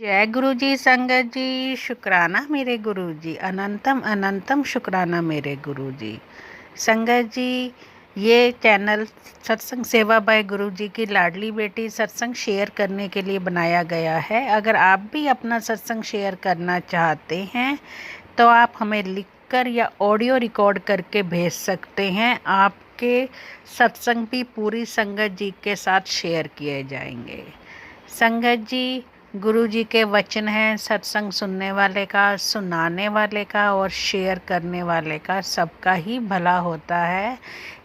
जय गुरु जी संगत जी। शुक्राना मेरे गुरु जी, अनंतम अनंतम शुक्राना मेरे गुरु जी। संगत जी, ये चैनल सत्संग सेवा बाय गुरु जी की लाडली बेटी सत्संग शेयर करने के लिए बनाया गया है। अगर आप भी अपना सत्संग शेयर करना चाहते हैं तो आप हमें लिखकर या ऑडियो रिकॉर्ड करके भेज सकते हैं। आपके सत्संग भी पूरी संगत जी के साथ शेयर किए जाएंगे। संगत जी, गुरु जी के वचन हैं, सत्संग सुनने वाले का, सुनाने वाले का और शेयर करने वाले का सबका ही भला होता है।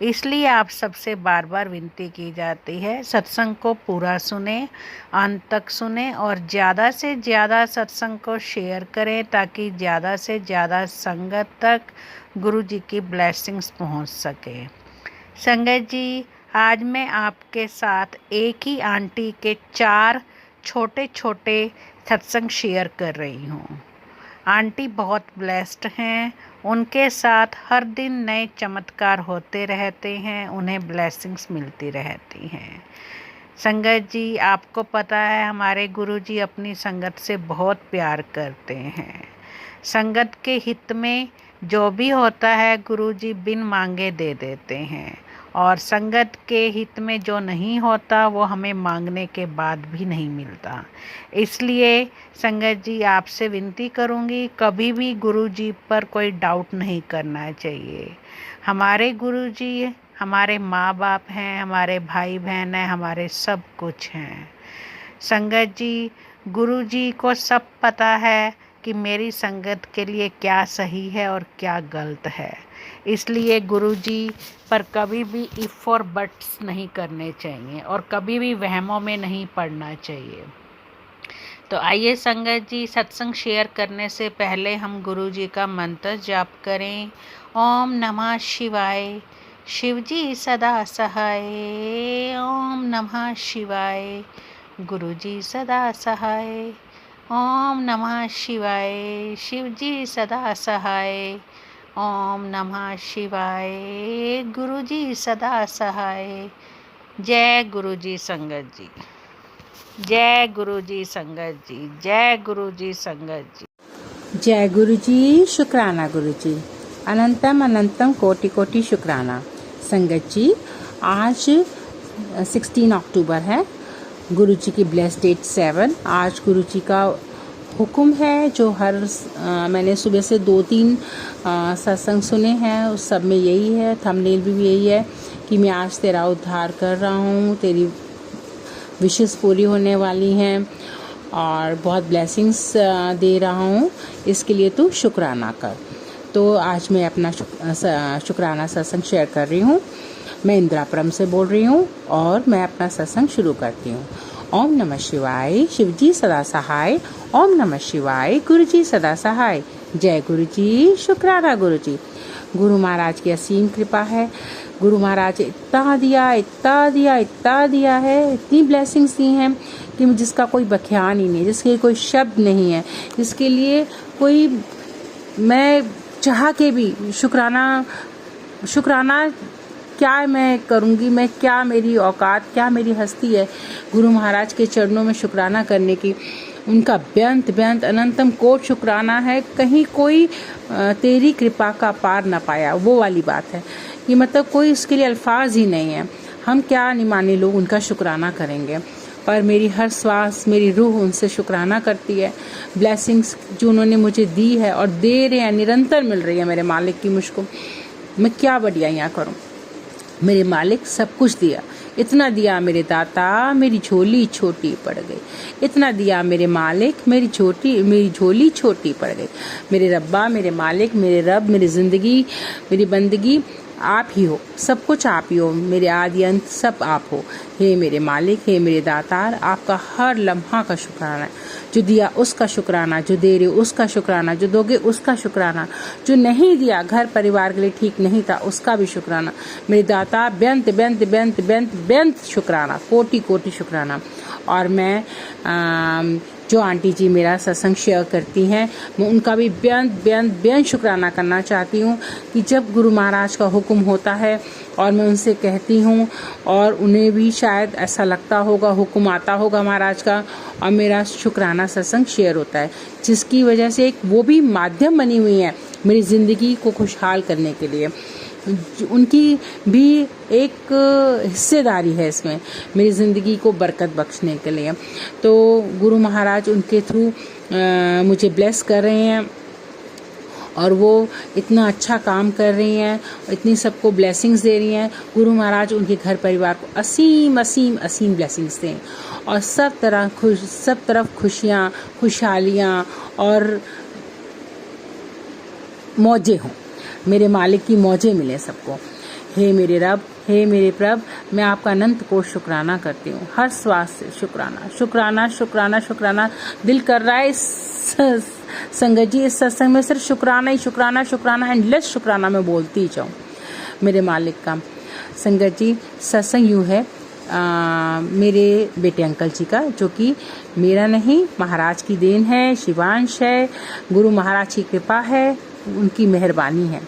इसलिए आप सबसे बार बार विनती की जाती है, सत्संग को पूरा सुने, अंत तक सुने और ज़्यादा से ज़्यादा सत्संग को शेयर करें ताकि ज़्यादा से ज़्यादा संगत तक गुरु जी की ब्लेसिंग्स पहुंच सके। संगत जी, आज मैं आपके साथ एक ही आंटी के 4 छोटे छोटे सत्संग शेयर कर रही हूँ। आंटी बहुत ब्लेस्ड हैं, उनके साथ हर दिन नए चमत्कार होते रहते हैं, उन्हें ब्लेसिंग्स मिलती रहती हैं। संगत जी, आपको पता है हमारे गुरुजी अपनी संगत से बहुत प्यार करते हैं। संगत के हित में जो भी होता है गुरुजी बिन मांगे दे देते हैं और संगत के हित में जो नहीं होता वो हमें मांगने के बाद भी नहीं मिलता। इसलिए संगत जी, आपसे विनती करूँगी, कभी भी गुरुजी पर कोई डाउट नहीं करना चाहिए। हमारे गुरुजी हमारे माँ बाप हैं, हमारे भाई बहन हैं, हमारे सब कुछ हैं। संगत जी, गुरुजी को सब पता है कि मेरी संगत के लिए क्या सही है और क्या गलत है। इसलिए गुरुजी पर कभी भी इफ़ और बट्स नहीं करने चाहिए और कभी भी वहमों में नहीं पड़ना चाहिए। तो आइए संगत जी, सत्संग शेयर करने से पहले हम गुरुजी का मंत्र जाप करें। ओम नमः शिवाय। शिवजी सदा सहाय। ओम नमः शिवाय। गुरुजी सदा सहाय। ओम नमः शिवाय। शिवजी सदा सहाय। ओम नमः शिवाय। गुरुजी सदा सहाय। जय गुरुजी संगत जी। जय गुरुजी संगत जी। जय गुरुजी संगत जी। जय गुरु जी। शुक्राना गुरु जी, अनंतम अनंतम कोटि कोटि शुक्राना। संगत जी, आज 16 अक्टूबर है, गुरु जी की ब्लेस डेट 7। आज गुरु जी का हुक्म है जो मैंने सुबह से 2-3 सत्संग सुने हैं, उस सब में यही है, थंबनेल भी यही है कि मैं आज तेरा उद्धार कर रहा हूँ, तेरी विशेष पूरी होने वाली हैं और बहुत ब्लेसिंग्स दे रहा हूँ, इसके लिए तू शुक्राना कर। तो आज मैं अपना शुक्राना सत्संग शेयर कर रही हूँ। मैं इंदिरापुरम से बोल रही हूँ और मैं अपना सत्संग शुरू करती हूँ। ओम नमः शिवाय। शिवजी सदा सहाय। ओम नमः शिवाय। गुरुजी सदा सहाय। जय गुरु जी। शुक्राना गुरु जी। गुरु महाराज की असीम कृपा है। गुरु महाराज इतना दिया है, इतनी ब्लेसिंग्स दी हैं कि जिसका कोई बख्यान ही नहीं, जिसके कोई शब्द नहीं है, जिसके लिए कोई मैं चाह के भी शुक्राना क्या मैं करूँगी, मैं क्या, मेरी औकात क्या, मेरी हस्ती है गुरु महाराज के चरणों में शुक्राना करने की। उनका बेअंत बेअंत अनंतम कोट शुक्राना है। कहीं कोई तेरी कृपा का पार न पाया, वो वाली बात है। ये मतलब कोई उसके लिए अल्फाज ही नहीं है। हम क्या निमाने लोग उनका शुक्राना करेंगे, पर मेरी हर श्वास, मेरी रूह उनसे शुक्राना करती है। ब्लेसिंग्स जो उन्होंने मुझे दी है और दे रहे हैं, निरंतर मिल रही है मेरे मालिक की मुझको। मैं क्या बढ़िया करूँ, मेरे मालिक सब कुछ दिया। इतना दिया मेरे दाता, मेरी झोली छोटी पड़ गई। इतना दिया मेरे मालिक, मेरी झोली छोटी पड़ गई। मेरे रब्बा, मेरे मालिक, मेरे रब, मेरी जिंदगी, मेरी बंदगी आप ही हो, सब कुछ आप ही हो, मेरे आदि अंत सब आप हो। हे मेरे मालिक, हे मेरे दातार, आपका हर लम्हा का शुक्राना। जो दिया उसका शुक्राना, जो दे रहे उसका शुक्राना, जो दोगे उसका शुक्राना, जो नहीं दिया, घर परिवार के लिए ठीक नहीं था, उसका भी शुक्राना। मेरे दाता बेअंत बेअंत बेअंत बेअंत बेअंत शुक्राना, कोटि कोटि शुक्राना। और मैं जो आंटी जी मेरा सत्संग शेयर करती हैं, मैं उनका भी बेअंत शुक्राना करना चाहती हूँ कि जब गुरु महाराज का हुक्म होता है और मैं उनसे कहती हूँ और उन्हें भी शायद ऐसा लगता होगा, हुक्म आता होगा महाराज का, और मेरा शुक्राना सत्संग शेयर होता है, जिसकी वजह से एक वो भी माध्यम बनी हुई है मेरी ज़िंदगी को खुशहाल करने के लिए। उनकी भी एक हिस्सेदारी है इसमें, मेरी ज़िंदगी को बरकत बख्शने के लिए। तो गुरु महाराज उनके थ्रू मुझे ब्लेस कर रहे हैं और वो इतना अच्छा काम कर रही हैं, इतनी सबको ब्लेसिंग्स दे रही हैं। गुरु महाराज उनके घर परिवार को असीम असीम असीम ब्लेसिंग्स दें और सब तरफ खुशियाँ, खुशहालियाँ और मौजें हों, मेरे मालिक की मौजें मिले सबको। हे मेरे रब, हे मेरे प्रभ, मैं आपका अनंत को शुक्राना करती हूँ, हर श्वास से शुक्राना शुक्राना शुक्राना शुक्राना। दिल कर रहा है संगत जी इस सत्संग में सिर्फ शुक्राना ही शुक्राना शुक्राना, एंडलेस शुक्राना मैं बोलती ही जाऊँ मेरे मालिक का। संगत जी सत्संग यूँ है मेरे बेटे अंकल जी का, जो कि मेरा नहीं महाराज की देन है, शिवांश है, गुरु महाराज की कृपा है, उनकी मेहरबानी है।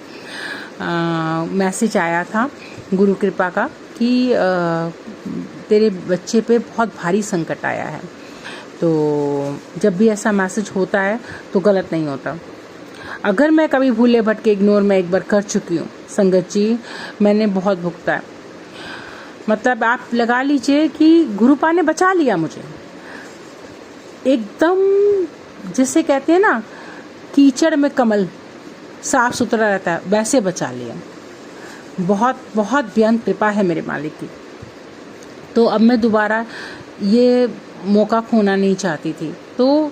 मैसेज आया था गुरु कृपा का कि तेरे बच्चे पे बहुत भारी संकट आया है। तो जब भी ऐसा मैसेज होता है तो गलत नहीं होता। अगर मैं कभी भूले भटके इग्नोर मैं एक बार कर चुकी हूँ संगत जी, मैंने बहुत भुगता है। मतलब आप लगा लीजिए कि गुरुपा ने बचा लिया मुझे एकदम, जिसे कहते हैं ना कीचड़ में कमल साफ सुथरा रहता है, वैसे बचा लिया। बहुत बहुत बेअंत कृपा है मेरे मालिक की। तो अब मैं दोबारा ये मौका खोना नहीं चाहती थी, तो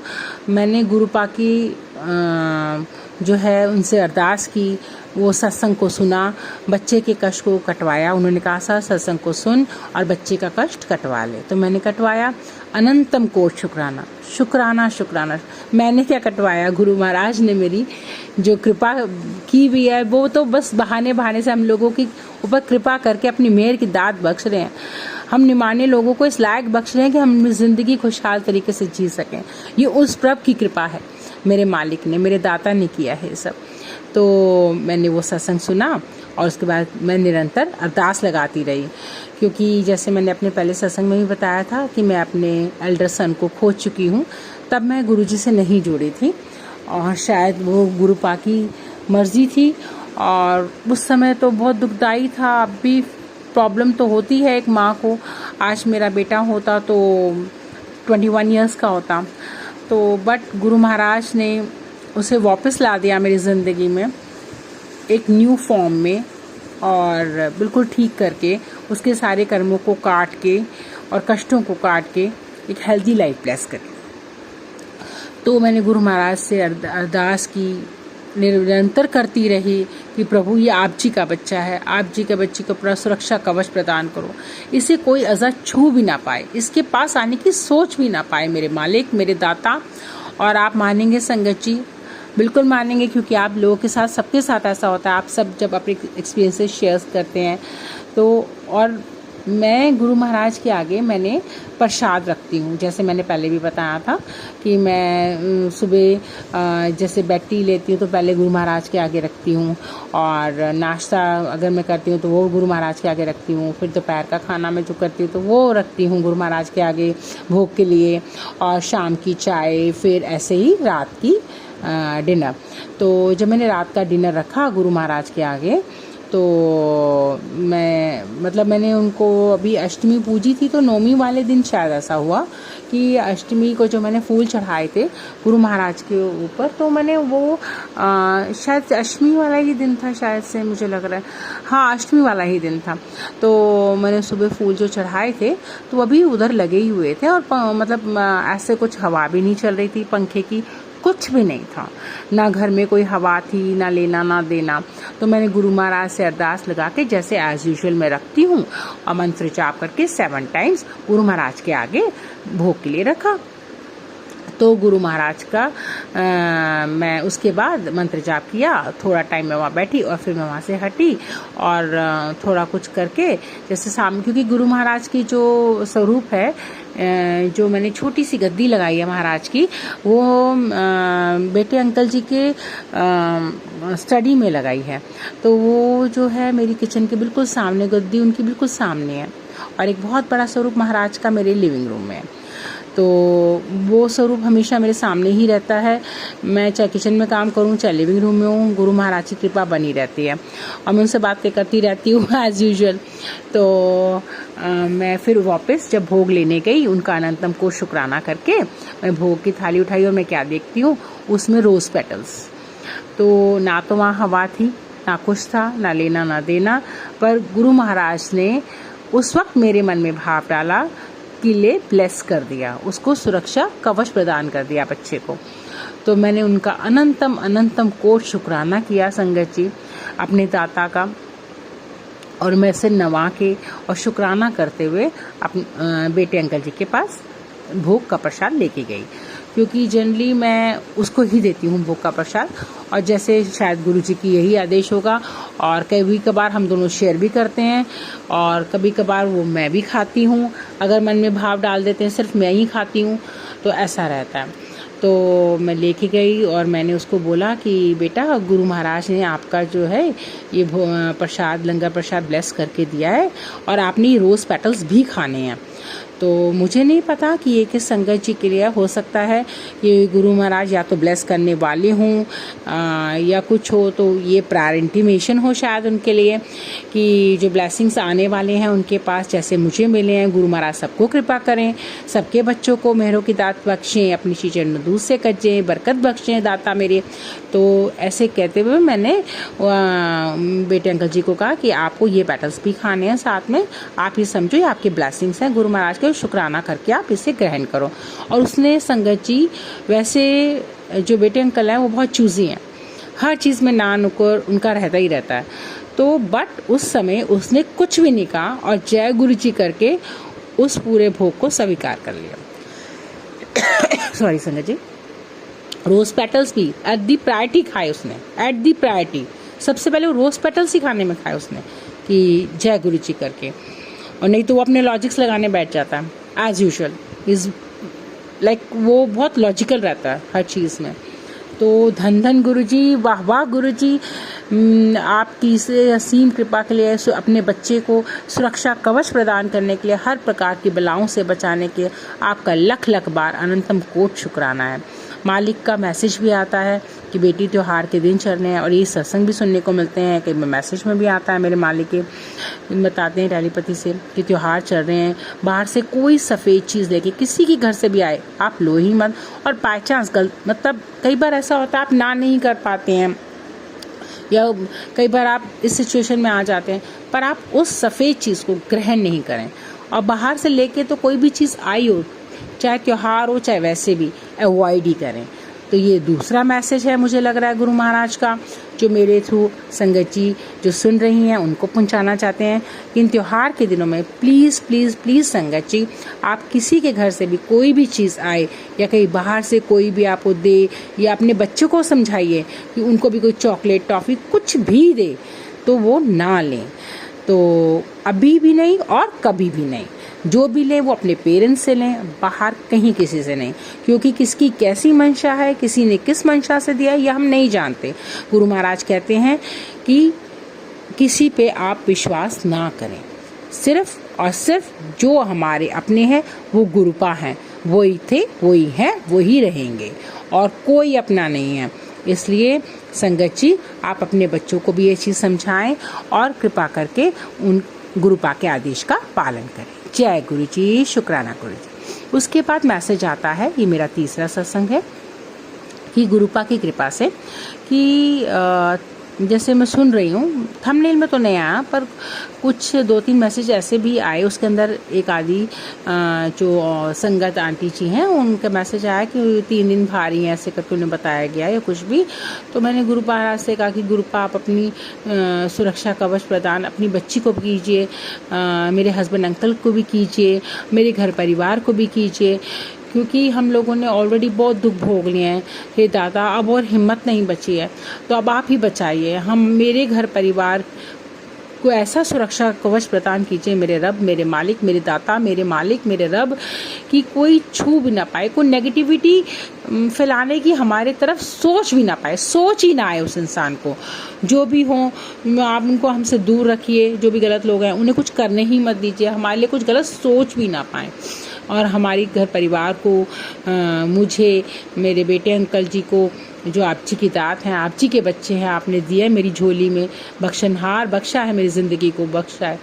मैंने गुरुपा की जो है उनसे अरदास की, वो सत्संग को सुना, बच्चे के कष्ट को कटवाया। उन्होंने कहा सत्संग को सुन और बच्चे का कष्ट कटवा ले, तो मैंने कटवाया। अनंतम कोट शुक्राना शुक्राना शुक्राना। मैंने क्या कटवाया, गुरु महाराज ने मेरी जो कृपा की भी है, वो तो बस बहाने से हम लोगों की ऊपर कृपा करके अपनी मेहर की दात बख्श रहे हैं। हम निमाने लोगों को इस लायक बख्श रहे हैं कि हम ज़िंदगी खुशहाल तरीके से जी सकें। ये उस प्रभु की कृपा है, मेरे मालिक ने, मेरे दाता ने किया है ये सब। तो मैंने वो सत्संग सुना और उसके बाद मैं निरंतर अरदास लगाती रही, क्योंकि जैसे मैंने अपने पहले सत्संग में भी बताया था कि मैं अपने एल्डर सन को खो चुकी हूँ। तब मैं गुरुजी से नहीं जुड़ी थी और शायद वो गुरुपा की मर्जी थी, और उस समय तो बहुत दुखदाई था। अब भी प्रॉब्लम तो होती है एक माँ को। आज मेरा बेटा होता तो 21 ईयर्स का होता, तो बट गुरु महाराज ने उसे वापस ला दिया मेरी ज़िंदगी में एक न्यू फॉर्म में, और बिल्कुल ठीक करके उसके सारे कर्मों को काट के और कष्टों को काट के एक हेल्दी लाइफ ब्लेस करी। तो मैंने गुरु महाराज से अरदास की, निरंतर करती रही कि प्रभु ये आप जी का बच्चा है, आप जी के बच्चे को पूरा सुरक्षा कवच प्रदान करो, इसे कोई अज़ा छू भी ना पाए, इसके पास आने की सोच भी ना पाए मेरे मालिक, मेरे दाता। और आप मानेंगे संगत जी, बिल्कुल मानेंगे, क्योंकि आप लोगों के साथ, सबके साथ ऐसा होता है। आप सब जब अपने एक्सपीरियंसेस शेयर करते हैं तो, और मैं गुरु महाराज के आगे मैंने प्रसाद रखती हूँ। जैसे मैंने पहले भी बताया था कि मैं सुबह जैसे बेड टी लेती हूँ तो पहले गुरु महाराज के आगे रखती हूँ, और नाश्ता अगर मैं करती हूँ तो वो गुरु महाराज के आगे रखती हूँ। फिर दोपहर का खाना मैं जो करती हूँ तो वो रखती हूँ गुरु महाराज के आगे भोग के लिए, और शाम की चाय, फिर ऐसे ही रात की डिनर। तो जब मैंने रात का डिनर रखा गुरु महाराज के आगे, तो मैंने उनको अभी अष्टमी पूजी थी, तो नौमी वाले दिन शायद ऐसा हुआ कि अष्टमी को जो मैंने फूल चढ़ाए थे गुरु महाराज के ऊपर, तो मैंने वो शायद अष्टमी वाला ही दिन था, शायद से मुझे लग रहा है, हाँ अष्टमी वाला ही दिन था। तो मैंने सुबह फूल जो चढ़ाए थे तो अभी उधर लगे ही हुए थे, और ऐसे कुछ हवा भी नहीं चल रही थी, पंखे की कुछ भी नहीं था, ना घर में कोई हवा थी, ना लेना ना देना। तो मैंने गुरु महाराज से अरदास लगा के जैसे एज यूजुअल मैं रखती हूँ, और मंत्र जाप करके 7 टाइम्स गुरु महाराज के आगे भोग के लिए रखा। तो गुरु महाराज का मैं उसके बाद मंत्र जाप किया, थोड़ा टाइम मैं वहाँ बैठी और फिर मैं वहाँ से हटी और थोड़ा कुछ करके जैसे शाम, क्योंकि गुरु महाराज की जो स्वरूप है, जो मैंने छोटी सी गद्दी लगाई है महाराज की, वो बेटे अंकल जी के स्टडी में लगाई है। तो वो जो है मेरी किचन के बिल्कुल सामने, गद्दी उनकी बिल्कुल सामने है और एक बहुत बड़ा स्वरूप महाराज का मेरे लिविंग रूम में है। तो वो स्वरूप हमेशा मेरे सामने ही रहता है। मैं चाहे किचन में काम करूं चाहे लिविंग रूम में हूं, गुरु महाराज की कृपा बनी रहती है और मैं उनसे बातें करती रहती हूँ एज़ यूजुअल। तो मैं फिर वापस जब भोग लेने गई, उनका अनंतम को शुक्राना करके मैं भोग की थाली उठाई और मैं क्या देखती हूँ, उसमें रोज़ पेटल्स। तो ना तो वहाँ हवा थी, ना कुछ था, ना लेना ना देना, पर गुरु महाराज ने उस वक्त मेरे मन में भाव डाला कि ले ब्लेस कर दिया, उसको सुरक्षा कवच प्रदान कर दिया बच्चे को। तो मैंने उनका अनंतम अनंतम कोट शुक्राना किया संगत जी, अपने दाता का, और मैं सिर नवा के और शुक्राना करते हुए अपने बेटे अंकल जी के पास भोग का प्रसाद लेके गई, क्योंकि जनरली मैं उसको ही देती हूँ भोग का प्रसाद, और जैसे शायद गुरु जी की यही आदेश होगा। और कभी कभार हम दोनों शेयर भी करते हैं और कभी कभार वो मैं भी खाती हूँ, अगर मन में भाव डाल देते हैं सिर्फ मैं ही खाती हूँ, तो ऐसा रहता है। तो मैं लेके गई और मैंने उसको बोला कि बेटा गुरु महाराज ने आपका जो है ये प्रसाद, लंगर प्रसाद ब्लेस करके दिया है और आपने ये रोज़ पेटल्स भी खाने हैं। तो मुझे नहीं पता कि ये किस संगत जी के लिए हो सकता है, ये गुरु महाराज या तो ब्लेस करने वाले हों या कुछ हो, तो ये प्रायर इंटीमेशन हो शायद उनके लिए कि जो ब्लेसिंग्स आने वाले हैं उनके पास जैसे मुझे मिले हैं, गुरु महाराज सबको कृपा करें, सबके बच्चों को मेहरों की दात बख्शें, अपनी शीचन दूध से कज्जें, बरकत बख्शें दाता मेरे। तो ऐसे कहते हुए मैंने बेटे अंकल जी को कहा कि आपको ये पेटल्स भी खाने हैं साथ में, आप ये समझो ये आपके ब्लेसिंग्स हैं, गुरु महाराज के शुक्राना करके आप इसे ग्रहण करो। और उसने संगत जी, वैसे जो बेटे अंकल हैं वो बहुत चूज़ी हैं, हर चीज़ में ना नुक्कड़ उनका रहता ही रहता है। तो बट उस समय उसने कुछ भी नहीं कहा और जय गुरु जी करके उस पूरे भोग को स्वीकार कर लिया। सॉरी संगत जी, रोज़ पेटल्स भी एट दी प्रायोरिटी खाए उसने, एट दी प्रायोरिटी सबसे पहले वो रोज़ पेटल्स ही खाने में खाए उसने कि जय गुरु जी करके, और नहीं तो वो अपने लॉजिक्स लगाने बैठ जाता है एज़ यूजुअल, इज़ लाइक वो बहुत लॉजिकल रहता है हर चीज़ में। तो धन धन गुरु जी, वाह वाह गुरु जी, आपकी से असीम कृपा के लिए, अपने बच्चे को सुरक्षा कवच प्रदान करने के लिए, हर प्रकार की बलाओं से बचाने के आपका लख लख बार अनंतम कोट शुक्राना है। मालिक का मैसेज भी आता है कि बेटी त्योहार के दिन चल रहे हैं, और ये सत्संग भी सुनने को मिलते हैं कि मैसेज में भी आता है, मेरे मालिक के बताते हैं टेलीपैथी से कि त्योहार चल रहे हैं, बाहर से कोई सफ़ेद चीज़ लेके किसी की घर से भी आए आप लो ही मत। और बाई चांस मतलब कई बार ऐसा होता है आप ना नहीं कर पाते हैं, या कई बार आप इस सिचुएशन में आ जाते हैं, पर आप उस सफ़ेद चीज़ को ग्रहण नहीं करें। और बाहर से लेके तो कोई भी चीज़ आई हो, चाहे त्योहार हो चाहे वैसे भी, अवॉइड ही करें। तो ये दूसरा मैसेज है मुझे लग रहा है गुरु महाराज का, जो मेरे थ्रू संगत जी जो सुन रही हैं उनको पहुंचाना चाहते हैं कि इन त्यौहार के दिनों में प्लीज़ प्लीज़ प्लीज़ संगत जी, आप किसी के घर से भी कोई भी चीज़ आए या कहीं बाहर से कोई भी आपको दे, या अपने बच्चों को समझाइए कि उनको भी कोई चॉकलेट टॉफ़ी कुछ भी दे तो वो ना लें। तो अभी भी नहीं और कभी भी नहीं, जो भी लें वो अपने पेरेंट्स से लें, बाहर कहीं किसी से नहीं, क्योंकि किसकी कैसी मंशा है, किसी ने किस मंशा से दिया है यह हम नहीं जानते। गुरु महाराज कहते हैं कि किसी पे आप विश्वास ना करें, सिर्फ और सिर्फ जो हमारे अपने हैं वो गुरुपा हैं, वही थे वही हैं वही रहेंगे, और कोई अपना नहीं है। इसलिए संगत जी आप अपने बच्चों को भी ये चीज़ समझाएं और कृपा करके उन गुरुपा के आदेश का पालन करें। जय गुरु जी, शुक्राना गुरु जी। उसके बाद मैसेज आता है, ये मेरा तीसरा सत्संग है, कि गुरुपा की कृपा से कि जैसे मैं सुन रही हूँ, थंबनेल में तो नहीं आया पर कुछ 2-3 मैसेज ऐसे भी आए, उसके अंदर एक आदि जो संगत आंटी जी हैं उनका मैसेज आया कि 3 दिन भारी हैं ऐसे करके उन्हें बताया गया या कुछ भी। तो मैंने गुरु महाराज से कहा कि गुरुपा आप अपनी सुरक्षा कवच प्रदान अपनी बच्ची को भी कीजिए, मेरे हस्बैंड अंकल को भी कीजिए, मेरे घर परिवार को भी कीजिए, क्योंकि हम लोगों ने ऑलरेडी बहुत दुख भोग लिए हैं। हे दादा, अब और हिम्मत नहीं बची है, तो अब आप ही बचाइए। हम मेरे घर परिवार को ऐसा सुरक्षा कवच प्रदान कीजिए मेरे रब, मेरे मालिक, मेरे दाता, मेरे मालिक, मेरे रब, कि कोई छू भी ना पाए, कोई नेगेटिविटी फैलाने की हमारे तरफ सोच भी ना पाए, सोच ही ना आए उस इंसान को। जो भी हो आप उनको हमसे दूर रखिए, जो भी गलत लोग हैं उन्हें कुछ करने ही मत दीजिए, हमारे लिए कुछ गलत सोच भी ना पाए। और हमारी घर परिवार को, मुझे, मेरे बेटे अंकल जी को, जो आप जी की दात हैं, आप जी के बच्चे हैं, आपने दिया है मेरी झोली में, बख्शनहार बख्शा है, मेरी ज़िंदगी को बख्शा है।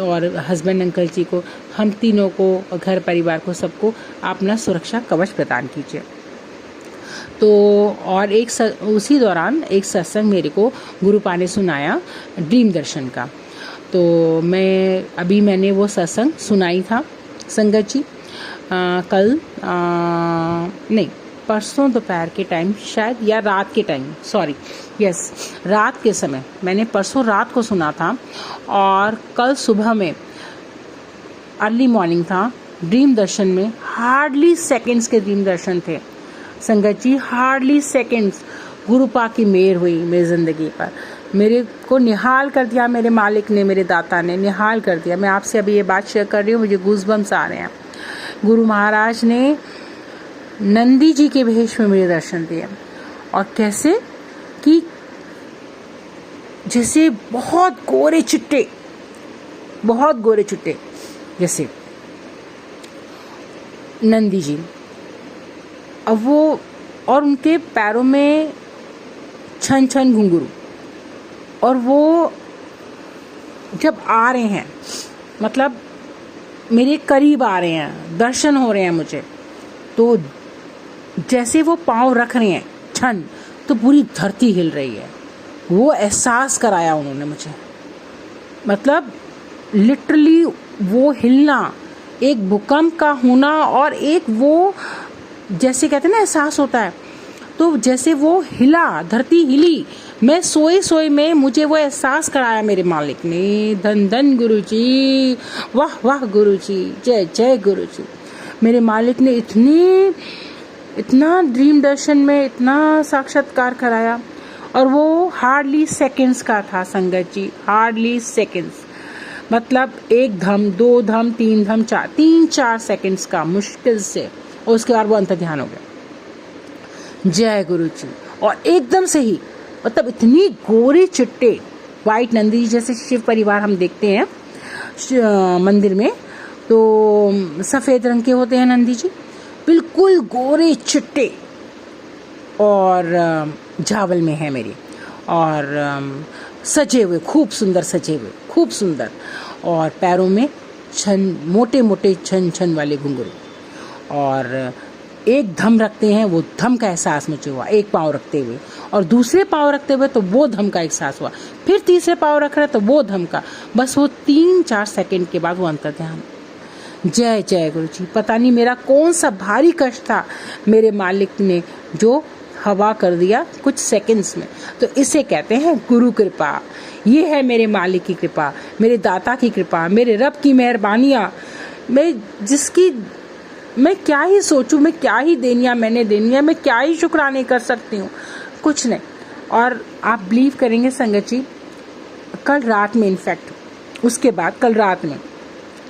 और हस्बैंड अंकल जी को, हम तीनों को, घर परिवार को, सबको आप अपना सुरक्षा कवच प्रदान कीजिए। तो और उसी दौरान एक सत्संग मेरे को गुरुपा ने सुनाया ड्रीम दर्शन का। तो मैंने वो सत्संग सुनाई था संगत जी कल नहीं, परसों दोपहर के टाइम शायद, या रात के टाइम, रात के समय। मैंने परसों रात को सुना था और कल सुबह में अर्ली मॉर्निंग था। ड्रीम दर्शन में हार्डली सेकंड्स के ड्रीम दर्शन थे संगत जी, हार्डली सेकंड्स। गुरुपा की मेहर हुई मेरी ज़िंदगी पर, मेरे को निहाल कर दिया मेरे मालिक ने, मेरे दाता ने निहाल कर दिया। मैं आपसे अभी ये बात शेयर कर रही हूँ, मुझे गूज़बम्स आ रहे हैं। गुरु महाराज ने नंदी जी के भेष में मुझे दर्शन दिए, और कैसे कि जैसे बहुत गोरे चिट्टे जैसे नंदी जी, अब वो, और उनके पैरों में छन छन घुंघरू, और वो जब आ रहे हैं, मतलब मेरे करीब आ रहे हैं, दर्शन हो रहे हैं मुझे, तो जैसे वो पाँव रख रहे हैं छन, तो पूरी धरती हिल रही है। वो एहसास कराया उन्होंने मुझे, मतलब लिटरली वो हिलना, एक भूकंप का होना, और एक वो जैसे कहते हैं ना एहसास होता है, तो जैसे वो हिला, धरती हिली, मैं सोए में मुझे वो एहसास कराया मेरे मालिक ने। धन धन गुरु जी, वाह वाह गुरु जी, जय जय गुरु जी। मेरे मालिक ने इतना ड्रीम दर्शन में इतना साक्षात्कार कराया, और वो हार्डली सेकंड्स का था संगत जी, हार्डली सेकंड्स, मतलब 1 धम 2 धम 3 धम 3-4 सेकंड्स का मुश्किल से, और उसके बाद वो अंतर्ध्यान हो गया। जय गुरु जी। और एकदम से ही, मतलब इतनी गोरे चिट्टे, वाइट नंदी जी जैसे शिव परिवार हम देखते हैं मंदिर में, तो सफ़ेद रंग के होते हैं नंदी जी, बिल्कुल गोरे चिट्टे, और झावल में है मेरी, और सजे हुए, खूब सुंदर, और पैरों में मोटे छन वाले घुंघरू, और एक धम रखते हैं, वो धम का एहसास मुझे हुआ, एक पाँव रखते हुए, और दूसरे पाँव रखते हुए तो वो धम का एहसास हुआ, फिर तीसरे पाँव रख रहे तो वो धम का, बस वो 3-4 सेकंड के बाद वो अंतर्ध्यान। जय जय गुरु जी। पता नहीं मेरा कौन सा भारी कष्ट था, मेरे मालिक ने जो हवा कर दिया कुछ सेकंड्स में। तो इसे कहते हैं गुरु कृपा। ये है मेरे मालिक की कृपा, मेरे दाता की कृपा, मेरे रब की मेहरबानियाँ, मैं क्या ही सोचूं, मैं क्या ही देनिया मैंने देनिया, मैं क्या ही शुक्राने कर सकती हूँ, कुछ नहीं। और आप बिलीव करेंगे संगत जी, कल रात में, इनफैक्ट उसके बाद कल रात में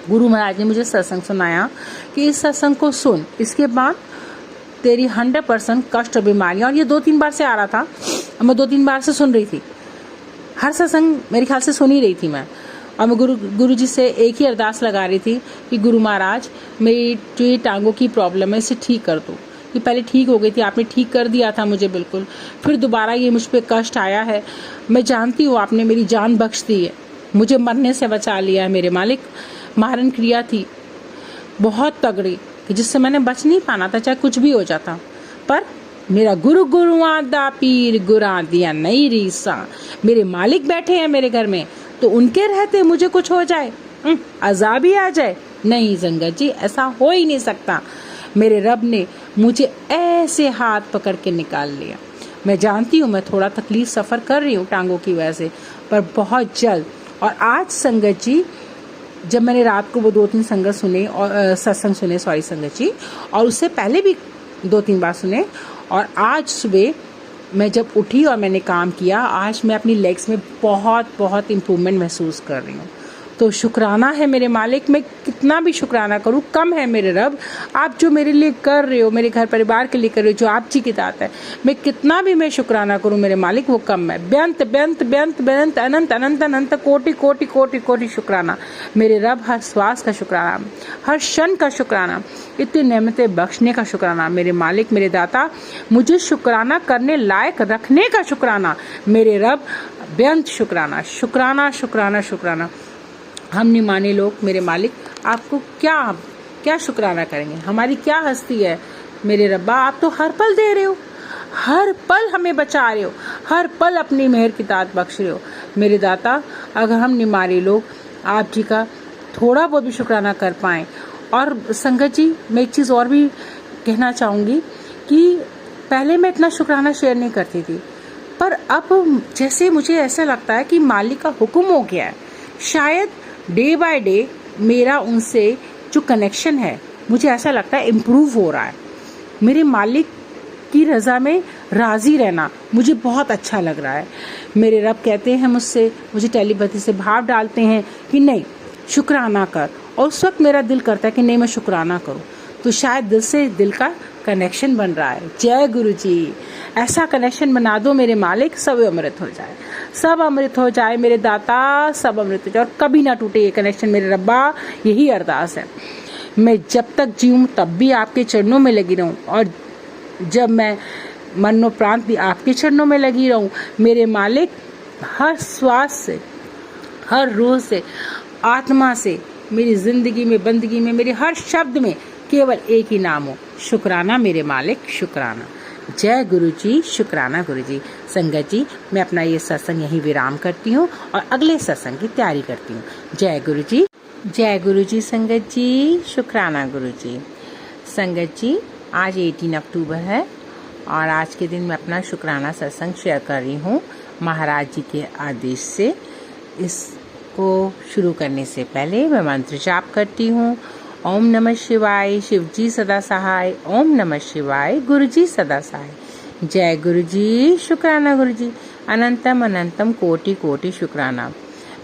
गुरु महाराज ने मुझे सत्संग सुनाया कि इस सत्संग को सुन, इसके बाद तेरी 100% कष्ट और बीमारियाँ, और ये 2-3 बार से आ रहा था, मैं 2-3 बार से सुन रही थी, हर सत्संग मेरे ख्याल से सुन ही रही थी मैं, और मैं गुरु जी से एक ही अरदास लगा रही थी कि गुरु महाराज मेरी जो ये टांगों की प्रॉब्लम है इसे ठीक कर दो। ये पहले ठीक हो गई थी, आपने ठीक कर दिया था मुझे बिल्कुल, फिर दोबारा ये मुझ पर कष्ट आया है। मैं जानती हूँ आपने मेरी जान बख्श दी है, मुझे मरने से बचा लिया है मेरे मालिक। मारण क्रिया थी बहुत तगड़ी कि जिससे मैंने बच नहीं पाना था, चाहे कुछ भी हो जाता, पर मेरा गुरुआ दा पीर गुरा दिया नई रीसा। मेरे मालिक बैठे हैं मेरे घर में, तो उनके रहते मुझे कुछ हो जाए, अजाब ही आ जाए, नहीं संगत जी, ऐसा हो ही नहीं सकता। मेरे रब ने मुझे ऐसे हाथ पकड़ के निकाल लिया। मैं जानती हूँ मैं थोड़ा तकलीफ सफ़र कर रही हूँ टांगों की वजह से, पर बहुत जल्द। और आज संगत जी जब मैंने रात को वो 2-3 संगत सुने और सत्संग सुने, सॉरी संगत जी, और उससे पहले भी 2-3 बार सुने, और आज सुबह मैं जब उठी और मैंने काम किया, आज मैं अपनी लेग्स में बहुत बहुत इम्प्रूवमेंट महसूस कर रही हूँ। तो शुक्राना है मेरे मालिक, मैं कितना भी शुक्राना करूँ कम है मेरे रब। आप जो मेरे लिए कर रहे हो, मेरे घर परिवार के लिए कर रहे हो, जो आप जी की दात है, मैं कितना भी मैं शुक्राना करूँ मेरे मालिक वो कम है। बेअंत बेअंत बेअंत बेअंत अनंत अनंत अनंत कोटि कोटि कोटि कोटि शुक्राना मेरे रब। हर श्वास का शुक्राना, हर क्षण का शुक्राना, इतनी नेमतें बख्शने का शुक्राना मेरे मालिक, मेरे दाता। मुझे शुक्राना करने लायक रखने का शुक्राना मेरे रब। बेअंत शुक्राना, शुक्राना शुक्राना शुक्राना। हम निमाने लोग मेरे मालिक आपको क्या क्या शुक्राना करेंगे, हमारी क्या हस्ती है मेरे रब्बा। आप तो हर पल दे रहे हो, हर पल हमें बचा रहे हो, हर पल अपनी मेहर की दात बख्श रहे हो मेरे दाता। अगर हम निमारे लोग आप जी का थोड़ा बहुत भी शुक्राना कर पाएँ। और संगत जी, मैं एक चीज़ और भी कहना चाहूँगी कि पहले मैं इतना शुक्राना शेयर नहीं करती थी, पर अब जैसे मुझे ऐसा लगता है कि मालिक का हुक्म हो गया है। शायद डे बाय डे मेरा उनसे जो कनेक्शन है, मुझे ऐसा लगता है इम्प्रूव हो रहा है। मेरे मालिक की रज़ा में राज़ी रहना मुझे बहुत अच्छा लग रहा है। मेरे रब कहते हैं मुझसे, मुझे टेलीपैथी से भाव डालते हैं कि नहीं शुक्राना कर, और उस वक्त मेरा दिल करता है कि नहीं मैं शुक्राना करूं। तो शायद दिल से दिल का कनेक्शन बन रहा है। जय गुरु जी, ऐसा कनेक्शन बना दो मेरे मालिक, सब अमृत हो जाए, सब अमृत हो जाए मेरे दाता, सब अमृत हो जाए और कभी ना टूटे ये कनेक्शन मेरे रब्बा। यही अरदास है। मैं जब तक जीऊँ तब भी आपके चरणों में लगी रहूँ, और जब मैं मनो प्रांत भी आपके चरणों में लगी रहूँ मेरे मालिक। हर श्वास से, हर रूह से, आत्मा से, मेरी ज़िंदगी में, बंदगी में, मेरे हर शब्द में केवल एक ही नाम हो, शुक्राना मेरे मालिक, शुक्राना। जय गुरु जी, शुक्राना गुरु जी। संगत जी, मैं अपना ये सत्संग यहीं विराम करती हूँ और अगले सत्संग की तैयारी करती हूँ। जय गुरु जी, जय गुरु जी। संगत जी, शुक्राना गुरु जी। संगत जी, आज 18 अक्टूबर है और आज के दिन मैं अपना शुक्राना सत्संग शेयर कर रही हूँ महाराज जी के आदेश से। इसको शुरू करने से पहले मैं मंत्र जाप करती हूँ। ओम नमः शिवाय, शिव जी सदा सहाय। ओम नमः शिवाय, गुरु जी सदा सहाय। जय गुरु जी, शुक्राना गुरु जी। अनंतम अनंतम कोटि कोटि शुक्राना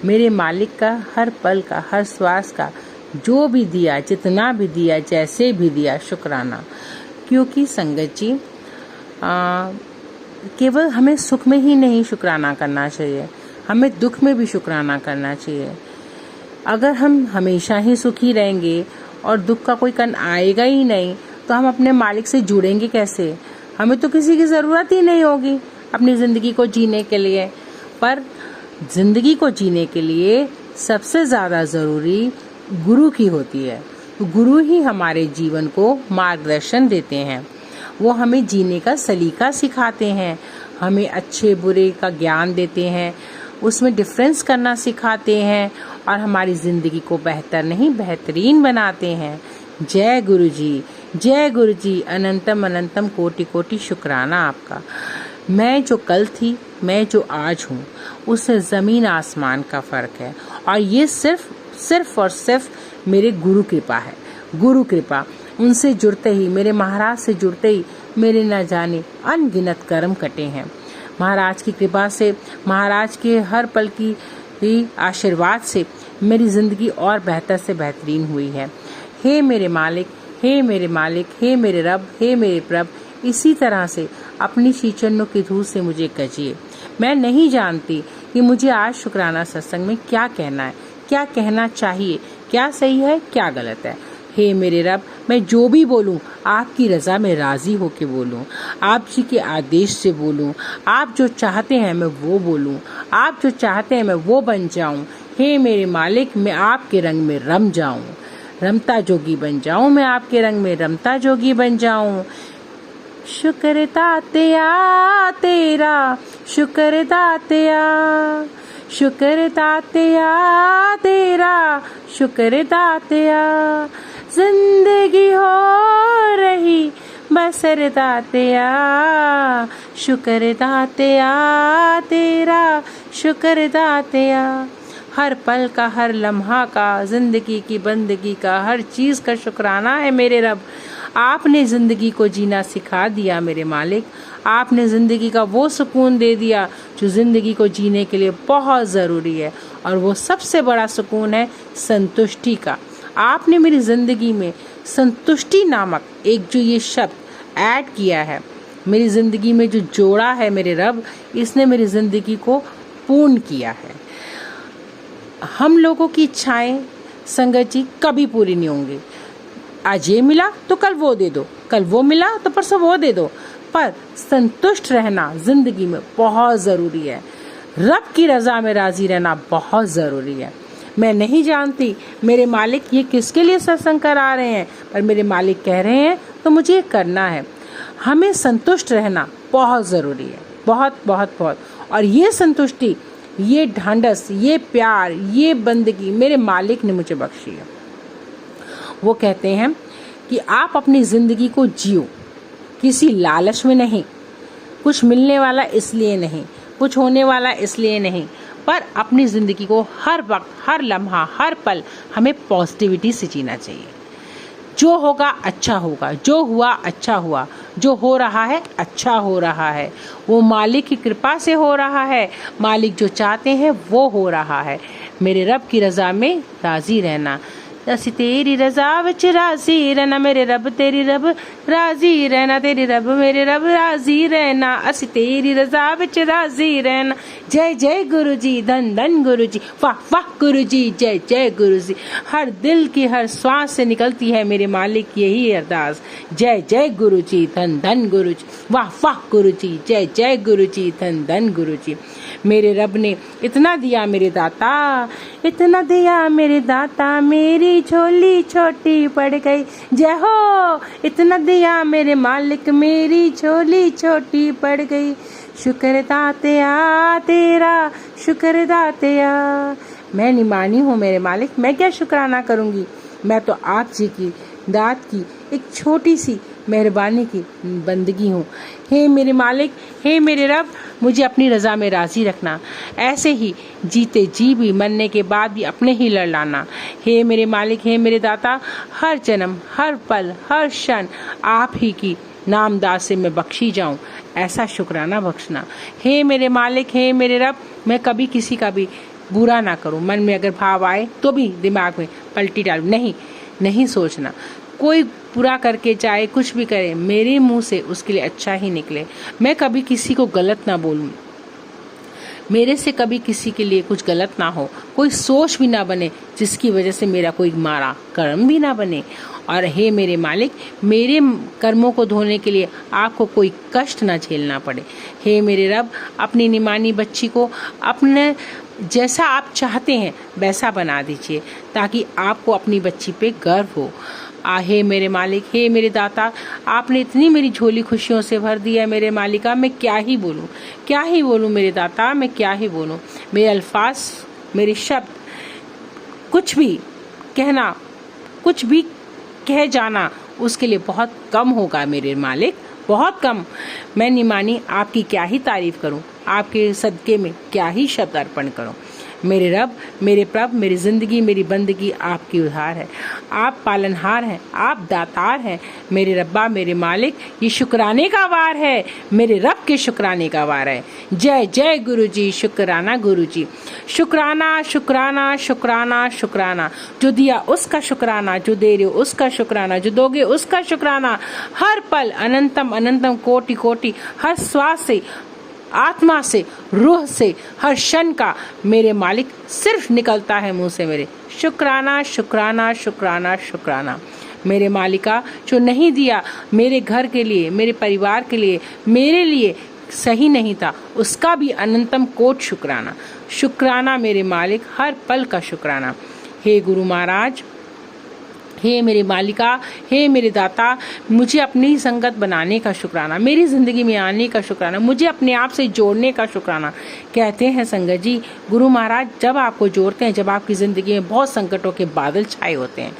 मेरे मालिक का, हर पल का, हर श्वास का, जो भी दिया, जितना भी दिया, जैसे भी दिया, शुक्राना। क्योंकि संगत जी, केवल हमें सुख में ही नहीं शुक्राना करना चाहिए, हमें दुख में भी शुक्राना करना चाहिए। अगर हम हमेशा ही सुखी रहेंगे और दुख का कोई कण आएगा ही नहीं, तो हम अपने मालिक से जुड़ेंगे कैसे? हमें तो किसी की ज़रूरत ही नहीं होगी अपनी ज़िंदगी को जीने के लिए। पर ज़िंदगी को जीने के लिए सबसे ज़्यादा ज़रूरी गुरु की होती है। गुरु ही हमारे जीवन को मार्गदर्शन देते हैं, वो हमें जीने का सलीका सिखाते हैं, हमें अच्छे बुरे का ज्ञान देते हैं, उसमें डिफरेंस करना सिखाते हैं और हमारी ज़िंदगी को बेहतर नहीं बेहतरीन बनाते हैं। जय गुरु जी, जय गुरु जी। अनंतम अनंतम कोटि कोटि शुक्राना आपका। मैं जो कल थी, मैं जो आज हूँ, उससे ज़मीन आसमान का फ़र्क है, और ये सिर्फ और सिर्फ मेरे गुरु कृपा है। गुरु कृपा, उनसे जुड़ते ही, मेरे महाराज से जुड़ते ही मेरे न जाने अनगिनत कर्म कटे हैं। महाराज की कृपा से, महाराज के हर पल की आशीर्वाद से मेरी ज़िंदगी और बेहतर से बेहतरीन हुई है। हे मेरे मालिक, हे मेरे मालिक, हे मेरे रब, हे मेरे प्रभ, इसी तरह से अपनी शीचरणों की धूल से मुझे कजिए। मैं नहीं जानती कि मुझे आज शुक्राना सत्संग में क्या कहना है, क्या कहना चाहिए, क्या सही है, क्या गलत है। हे मेरे रब, मैं जो भी बोलूं आपकी रज़ा में राज़ी होके बोलूं, आप जी के आदेश से बोलूं, आप जो चाहते हैं मैं वो बोलूं, आप जो चाहते हैं मैं वो बन जाऊं। हे मेरे मालिक, मैं आपके रंग में रम जाऊं, रमता जोगी बन जाऊं, मैं आपके रंग में रमता जोगी बन जाऊं। शुक्र दातिया तेरा, शुक्र दातिया, शुक्र दातिया तेरा, शुक्र दातिया। जिंदगी हो रही बसर दातिया, शुक्र दातिया तेरा, शुक्र दातिया। हर पल का, हर लम्हा का, ज़िंदगी की बंदगी का, हर चीज़ का शुक्राना है मेरे रब। आपने ज़िंदगी को जीना सिखा दिया मेरे मालिक। आपने ज़िंदगी का वो सुकून दे दिया जो ज़िंदगी को जीने के लिए बहुत ज़रूरी है, और वो सबसे बड़ा सुकून है संतुष्टि का। आपने मेरी ज़िंदगी में संतुष्टि नामक एक जो ये शब्द ऐड किया है, मेरी ज़िंदगी में जो जोड़ा है मेरे रब, इसने मेरी ज़िंदगी को पूर्ण किया है। हम लोगों की इच्छाएं संगत जी कभी पूरी नहीं होंगी। आज ये मिला तो कल वो दे दो, कल वो मिला तो परसों वो दे दो, पर संतुष्ट रहना जिंदगी में बहुत ज़रूरी है। रब की रज़ा में राज़ी रहना बहुत ज़रूरी है। मैं नहीं जानती मेरे मालिक ये किसके लिए सत्संग करा रहे हैं, पर मेरे मालिक कह रहे हैं तो मुझे ये करना है। हमें संतुष्ट रहना बहुत ज़रूरी है, बहुत बहुत बहुत। और ये संतुष्टि, ये ढांढस, ये प्यार, ये बंदगी मेरे मालिक ने मुझे बख्शी है। वो कहते हैं कि आप अपनी ज़िंदगी को जियो, किसी लालच में नहीं, कुछ मिलने वाला इसलिए नहीं, कुछ होने वाला इसलिए नहीं, पर अपनी ज़िंदगी को हर वक्त, हर लम्हा, हर पल हमें पॉजिटिविटी से जीना चाहिए। जो होगा अच्छा होगा, जो हुआ अच्छा हुआ, जो हो रहा है अच्छा हो रहा है, वो मालिक की कृपा से हो रहा है। मालिक जो चाहते हैं वो हो रहा है। मेरे रब की रज़ा में राज़ी रहना। असी तेरी रज़ा विच राज़ी रहना मेरे रब, तेरी रब राज़ी रहना, तेरी रब मेरे रब राज़ी रहना। असी तेरी रज़ा विच राज़ी रहना। जय जय गुरु जी, धन धन गुरु जी, वाह वाह गुरु जी, जय जय गुरु जी। हर दिल की हर श्वास से निकलती है मेरे मालिक यही अरदास। जय जय गुरु जी, धन धन गुरु जी, वाह वाह गुरु जी, जय जय गुरु जी, धन धन गुरु जी। मेरे रब ने इतना दिया मेरे दाता, इतना दिया मेरे दाता, मेरी झोली छोटी पड़ गई। जय हो। इतना दिया मेरे मालिक, मेरी झोली छोटी पड़ गई। शुक्र दातिया तेरा, शुक्र दातिया। मैं निमानी हूँ मेरे मालिक, मैं क्या शुक्राना करूँगी। मैं तो आप जी की दात की एक छोटी सी मेहरबानी की बंदगी हूँ। हे मेरे मालिक, हे मेरे रब, मुझे अपनी रज़ा में राज़ी रखना। ऐसे ही जीते जी भी, मरने के बाद भी अपने ही लड़ लाना। हे मेरे मालिक, हे मेरे दाता, हर जन्म, हर पल, हर क्षण आप ही की नामदास से मैं बख्शी जाऊं, ऐसा शुक्राना बख्शना। हे मेरे मालिक, हे मेरे रब, मैं कभी किसी का भी बुरा ना करूं। मन में अगर भाव आए तो भी दिमाग में पलटी डालूं, नहीं सोचना। कोई बुरा करके चाहे कुछ भी करे, मेरे मुंह से उसके लिए अच्छा ही निकले। मैं कभी किसी को गलत ना बोलूं, मेरे से कभी किसी के लिए कुछ गलत ना हो, कोई सोच भी ना बने जिसकी वजह से मेरा कोई मारा कर्म भी ना बने। और हे मेरे मालिक, मेरे कर्मों को धोने के लिए आपको कोई कष्ट ना झेलना पड़े। हे मेरे रब, अपनी निमानी बच्ची को अपने जैसा आप चाहते हैं वैसा बना दीजिए, ताकि आपको अपनी बच्ची पे गर्व हो। हे मेरे मालिक, हे मेरे दाता, आपने इतनी मेरी झोली खुशियों से भर दी है मेरे मालिका, मैं क्या ही बोलूं, क्या ही बोलूं मेरे दाता, मैं क्या ही बोलूं। मेरे अल्फाज, मेरे शब्द, कुछ भी कहना, कुछ भी कह जाना, उसके लिए बहुत कम होगा मेरे मालिक, बहुत कम। मैं निमानी आपकी क्या ही तारीफ करूं, आपके सदके में क्या ही शब्द अर्पण करूं। मेरे रब, मेरे प्रभ, मेरी ज़िंदगी, मेरी बंदगी आपकी उधार है। आप पालनहार हैं, आप दातार हैं मेरे रब्बा, मेरे मालिक। ये शुक्राने का वार है, मेरे रब के शुक्राने का वार है। जय जय गुरु जी, शुक्राना गुरु जी। शुक्राना शुक्राना शुक्राना शुक्राना। जो दिया उसका शुक्राना, जो दे रहे हो उसका शुक्राना, जो दोगे उसका शुक्राना। हर पल अनंतम अनंतम कोटि कोटि, हर श्वास से, आत्मा से, रूह से, हर क्षण का मेरे मालिक सिर्फ निकलता है मुंह से मेरे शुक्राना शुक्राना शुक्राना शुक्राना। मेरे मालिका, जो नहीं दिया मेरे घर के लिए, मेरे परिवार के लिए, मेरे लिए सही नहीं था, उसका भी अनंतम कोट शुक्राना। शुक्राना मेरे मालिक, हर पल का शुक्राना। हे गुरु महाराज, हे मेरे मालिका, हे मेरे दाता, मुझे अपनी संगत बनाने का शुक्राना, मेरी ज़िंदगी में आने का शुक्राना, मुझे अपने आप से जोड़ने का शुक्राना। कहते हैं संगत जी, गुरु महाराज जब आपको जोड़ते हैं, जब आपकी ज़िंदगी में बहुत संकटों के बादल छाए होते हैं,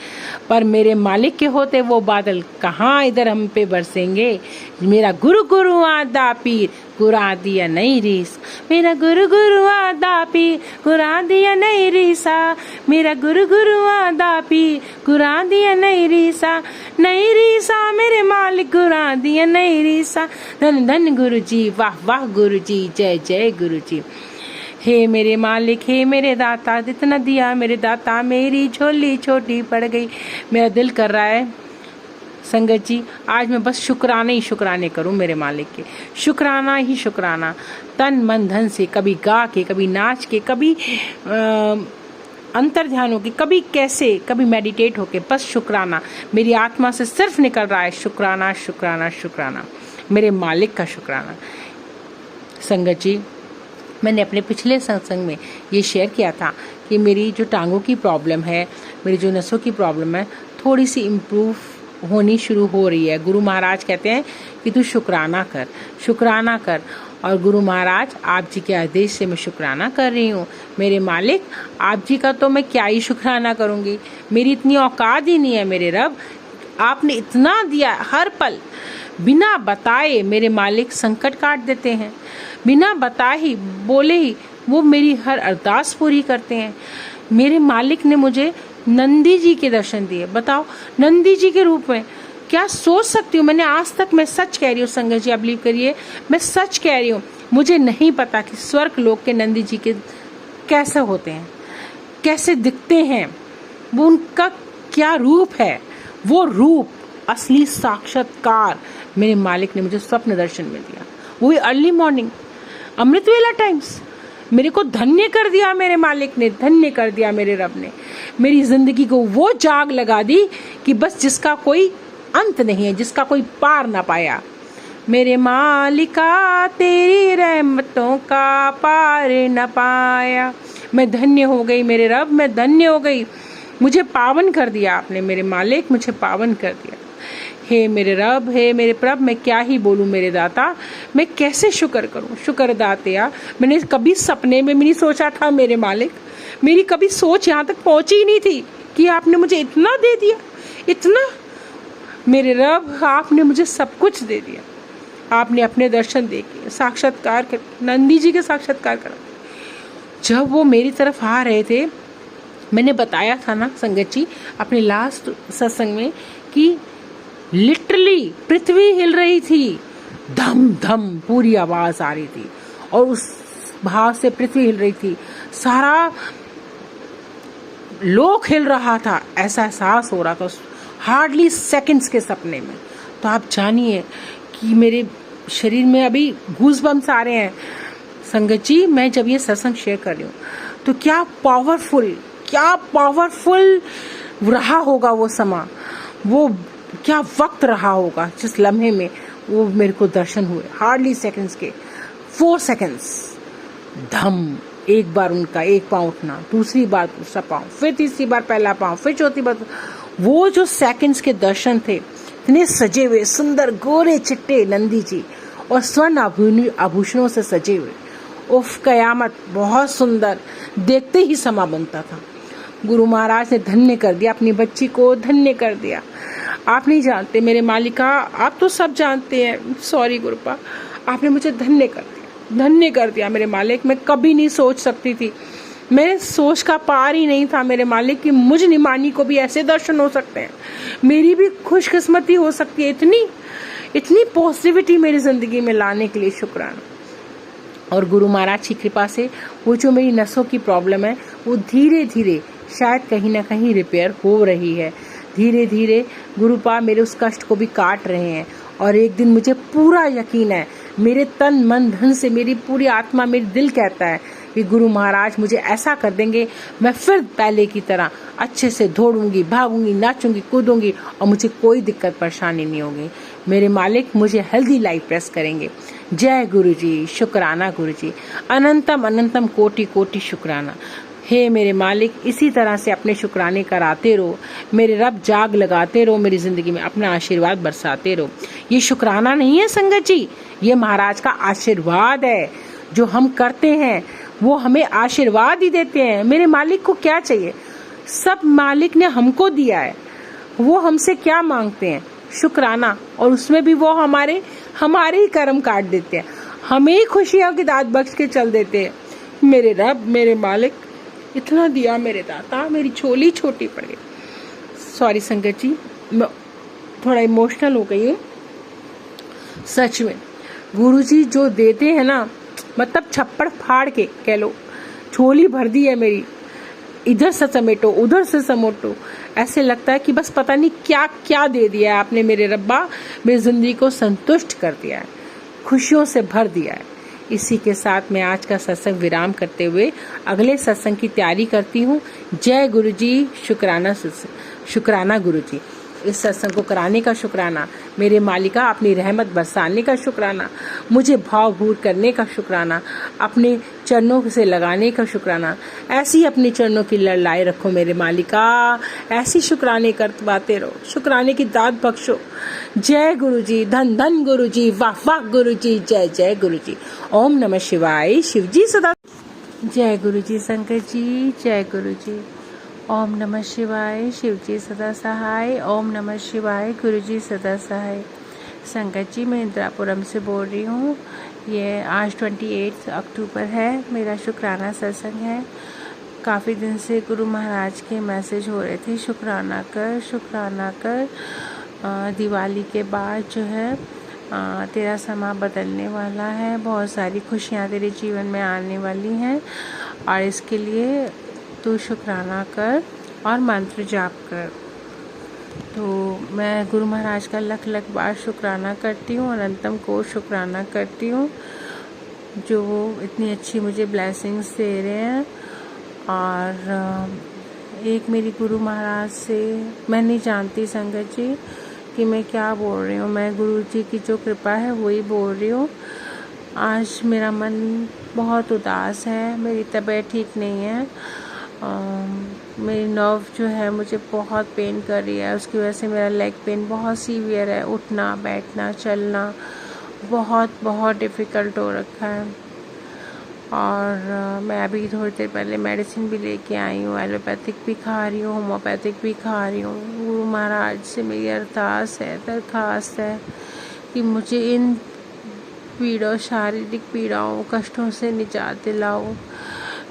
पर मेरे मालिक के होते वो बादल कहाँ इधर हम पे बरसेंगे। मेरा गुरु गुरु आदा पीर गुरा दिया नहीं रीस, मेरा गुरु गुरु आदा पीर गुरा दिया नहीं रीसा, मेरा गुरु गुरु आदा पीर गुरा दिया नहीं रीसा, नहीं रीसा मेरे मालिक गुरा दिया नहीं रीसा। धन धन गुरु जी, वाह वाह गुरु जी, जय जय गुरु जी। हे मेरे मालिक, हे मेरे दाता, जितना दिया मेरे दाता, मेरी झोली छोटी पड़ गई। मेरा दिल कर रहा है संगत जी, आज मैं बस शुक्राने ही शुक्राने करूं मेरे मालिक के, शुक्राना ही शुक्राना, तन मन धन से, कभी गा के, कभी नाच के, कभी अंतर ध्यान होके, कभी कैसे, कभी मेडिटेट होके, बस शुक्राना मेरी आत्मा से सिर्फ निकल रहा है, शुक्राना शुक्राना शुक्राना, मेरे मालिक का शुक्राना। संगत जी, मैंने अपने पिछले सत्संग में ये शेयर किया था कि मेरी जो टांगों की प्रॉब्लम है, मेरी जो नसों की प्रॉब्लम है, थोड़ी सी इम्प्रूव होनी शुरू हो रही है। गुरु महाराज कहते हैं कि तू शुक्राना कर, शुक्राना कर, और गुरु महाराज आप जी के आदेश से मैं शुक्राना कर रही हूँ। मेरे मालिक, आप जी का तो मैं क्या ही शुक्राना करूँगी, मेरी इतनी औकात ही नहीं है मेरे रब। आपने इतना दिया, हर पल बिना बताए मेरे मालिक संकट काट देते हैं, बिना बताए ही, बोले ही वो मेरी हर अरदास पूरी करते हैं। मेरे मालिक ने मुझे नंदी जी के दर्शन दिए। बताओ, नंदी जी के रूप में क्या सोच सकती हूँ। मैंने आज तक, मैं सच कह रही हूँ संगत जी, आप बिलीव करिए, मैं सच कह रही हूँ, मुझे नहीं पता कि स्वर्ग लोक के नंदी जी के कैसे होते हैं, कैसे दिखते हैं, वो उनका क्या रूप है। वो रूप असली साक्षात्कार मेरे मालिक ने मुझे स्वप्न दर्शन में दिया, वो भी अर्ली मॉर्निंग, अमृत वेला टाइम्स। मेरे को धन्य कर दिया मेरे मालिक ने, धन्य कर दिया मेरे रब ने। मेरी जिंदगी को वो जाग लगा दी कि बस जिसका कोई अंत नहीं है, जिसका कोई पार ना पाया। मेरे मालिका तेरी रहमतों का पार न पाया। मैं धन्य हो गई मेरे रब, मैं धन्य हो गई। मुझे पावन कर दिया आपने मेरे मालिक, मुझे पावन कर दिया। हे मेरे रब, हे मेरे प्रभ, मैं क्या ही बोलूँ मेरे दाता, मैं कैसे शुक्र करूँ। शुक्र दातिया, मैंने कभी सपने में भी नहीं सोचा था मेरे मालिक, मेरी कभी सोच यहाँ तक पहुँची ही नहीं थी कि आपने मुझे इतना दे दिया, इतना। मेरे रब, आपने मुझे सब कुछ दे दिया। आपने अपने दर्शन दे के साक्षात्कार कर, नंदी जी के साक्षात्कार करा। जब वो मेरी तरफ आ रहे थे, मैंने बताया था ना संगत जी अपने लास्ट सत्संग में कि लिटरली पृथ्वी हिल रही थी, धम धम पूरी आवाज आ रही थी, और उस भाव से पृथ्वी हिल रही थी, सारा लोक हिल रहा था, ऐसा एहसास हो रहा था हार्डली सेकंड्स के सपने में। तो आप जानिए कि मेरे शरीर में अभी गूज़बम्स आ रहे हैं संगत जी। मैं जब ये सत्संग शेयर कर रही हूँ तो क्या पावरफुल रहा होगा वो समा, वो क्या वक्त रहा होगा जिस लम्हे में वो मेरे को दर्शन हुए, हार्डली सेकंड्स के, 4 सेकंड्स। धम, एक बार उनका एक पाँव उठना, दूसरी बार दूसरा पाँव, फिर तीसरी बार पहला पाँव, फिर चौथी बार। वो जो सेकंड्स के दर्शन थे, इतने सजे हुए, सुंदर गोरे चिट्टे नंदी जी और स्वर्ण आभूषणों से सजे हुए, उफ कयामत, बहुत सुंदर, देखते ही समा बनता था। गुरु महाराज ने धन्य कर दिया अपनी बच्ची को, धन्य कर दिया। आप नहीं जानते मेरे मालिका, आप तो सब जानते हैं, सॉरी गुरुपा, आपने मुझे धन्य कर दिया, धन्य कर दिया मेरे मालिक। मैं कभी नहीं सोच सकती थी, मेरे सोच का पार ही नहीं था मेरे मालिक कि मुझ निमानी को भी ऐसे दर्शन हो सकते हैं, मेरी भी खुशकिस्मती हो सकती है। इतनी पॉजिटिविटी मेरी जिंदगी में लाने के लिए शुक्राना। और गुरु महाराज की कृपा से वो जो मेरी नसों की प्रॉब्लम है वो धीरे धीरे शायद कहीं ना कहीं रिपेयर हो रही है। धीरे धीरे गुरुपा मेरे उस कष्ट को भी काट रहे हैं, और एक दिन मुझे पूरा यकीन है, मेरे तन मन धन से, मेरी पूरी आत्मा, मेरी दिल कहता है कि गुरु महाराज मुझे ऐसा कर देंगे, मैं फिर पहले की तरह अच्छे से दौड़ूंगी, भागूंगी, नाचूंगी, कूदूंगी, और मुझे कोई दिक्कत परेशानी नहीं होगी। मेरे मालिक मुझे हेल्दी लाइफ प्रेस करेंगे। जय गुरु जी, शुक्राना गुरु जी, अनंतम अनंतम कोटि कोटि शुक्राना। हे मेरे मालिक, इसी तरह से अपने शुक्राने कराते रहो। मेरे रब, जाग लगाते रहो मेरी ज़िंदगी में, अपना आशीर्वाद बरसाते रहो। ये शुक्राना नहीं है संगत जी, ये महाराज का आशीर्वाद है। जो हम करते हैं वो हमें आशीर्वाद ही देते हैं। मेरे मालिक को क्या चाहिए? सब मालिक ने हमको दिया है, वो हमसे क्या मांगते हैं? शुक्राना। और उसमें भी वो हमारे ही कर्म काट देते हैं, हमें ही खुशियों की दात बख्श के चल देते हैं। मेरे रब, मेरे मालिक, इतना दिया मेरे दाता, मेरी झोली छोटी पड़ गई। सॉरी संगत जी, मैं थोड़ा इमोशनल हो गई हूँ। सच में गुरुजी जो देते हैं ना, मतलब छप्पड़ फाड़ के कह लो, झोली भर दी है मेरी। इधर से समेटो, उधर से समेटो, ऐसे लगता है कि बस पता नहीं क्या क्या दे दिया है आपने मेरे रब्बा। मेरी जिंदगी को संतुष्ट कर दिया है, खुशियों से भर दिया है। इसी के साथ मैं आज का सत्संग विराम करते हुए अगले सत्संग की तैयारी करती हूँ। जय गुरु जी, शुक्राना गुरु जी। इस सत्संग को कराने का शुक्राना, मेरे मालिका अपनी रहमत बरसाने का शुक्राना, मुझे भावभूर करने का शुक्राना, अपने चरणों से लगाने का शुक्राना। ऐसी अपने चरणों की लड़ाई रखो मेरे मालिका, ऐसी शुक्राने करवाते रहो, शुक्राने की दात बख्शो। जय गुरु जी, धन धन गुरु जी, वाह वाह गुरु जी, जय जय गुरु जी। ओम नमः शिवाय, शिव जी सदा। जय गुरु जी संगत जी, जय गुरु जी। ओम नमः शिवाय, शिव जी सदा सहाय। ओम नमः शिवाय, गुरु जी सदा सहाय। संगत जी, मैं इंदिरापुरम से बोल रही हूँ। ये आज 28 अक्टूबर है, मेरा शुक्राना सत्संग है। काफ़ी दिन से गुरु महाराज के मैसेज हो रहे थे, शुक्राना कर, शुक्राना कर। दिवाली के बाद जो है तेरा समा बदलने वाला है, बहुत सारी खुशियाँ तेरे जीवन में आने वाली हैं, और इसके लिए तू शुक्राना कर और मंत्र जाप कर। तो मैं गुरु महाराज का लख लख बार शुक्राना करती हूँ, अनंतम को शुक्राना करती हूँ जो इतनी अच्छी मुझे ब्लेसिंग्स दे रहे हैं। और एक मेरी गुरु महाराज से मैं नहीं जानती संगत जी कि मैं क्या बोल रही हूँ, मैं गुरु जी की जो कृपा है वही बोल रही हूँ। आज मेरा मन बहुत उदास है, मेरी तबीयत ठीक नहीं है। मेरी नर्व जो है मुझे बहुत पेन कर रही है, उसकी वजह से मेरा लेग पेन बहुत सीवियर है, उठना बैठना चलना बहुत डिफ़िकल्ट हो रखा है। और मैं अभी थोड़ी देर पहले मेडिसिन भी लेके आई हूँ, एलोपैथिक भी खा रही हूँ, होम्योपैथिक भी खा रही हूँ। गुरु महाराज से मेरी अरदास है, दरख्वास्त है कि मुझे इन शारीरिक पीड़ाओं, कष्टों से निजात दिलाओ।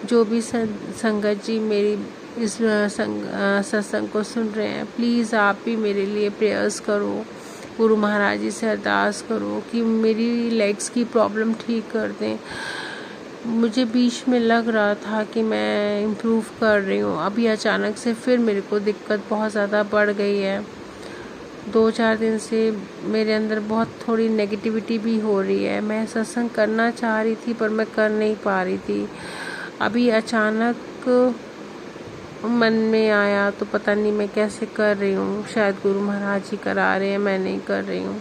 जो भी संगत जी मेरी इस सत्संग को सुन रहे हैं, प्लीज़ आप भी मेरे लिए प्रेयर्स करो, गुरु महाराज जी से अरदास करो कि मेरी लेग्स की प्रॉब्लम ठीक कर दें। मुझे बीच में लग रहा था कि मैं इम्प्रूव कर रही हूँ, अभी अचानक से फिर मेरे को दिक्कत बहुत ज़्यादा बढ़ गई है। 2-4 दिन से मेरे अंदर बहुत थोड़ी नेगेटिविटी भी हो रही है। मैं सत्संग करना चाह रही थी पर मैं कर नहीं पा रही थी। अभी अचानक मन में आया तो पता नहीं मैं कैसे कर रही हूँ, शायद गुरु महाराज जी करा रहे हैं, मैं नहीं कर रही हूँ।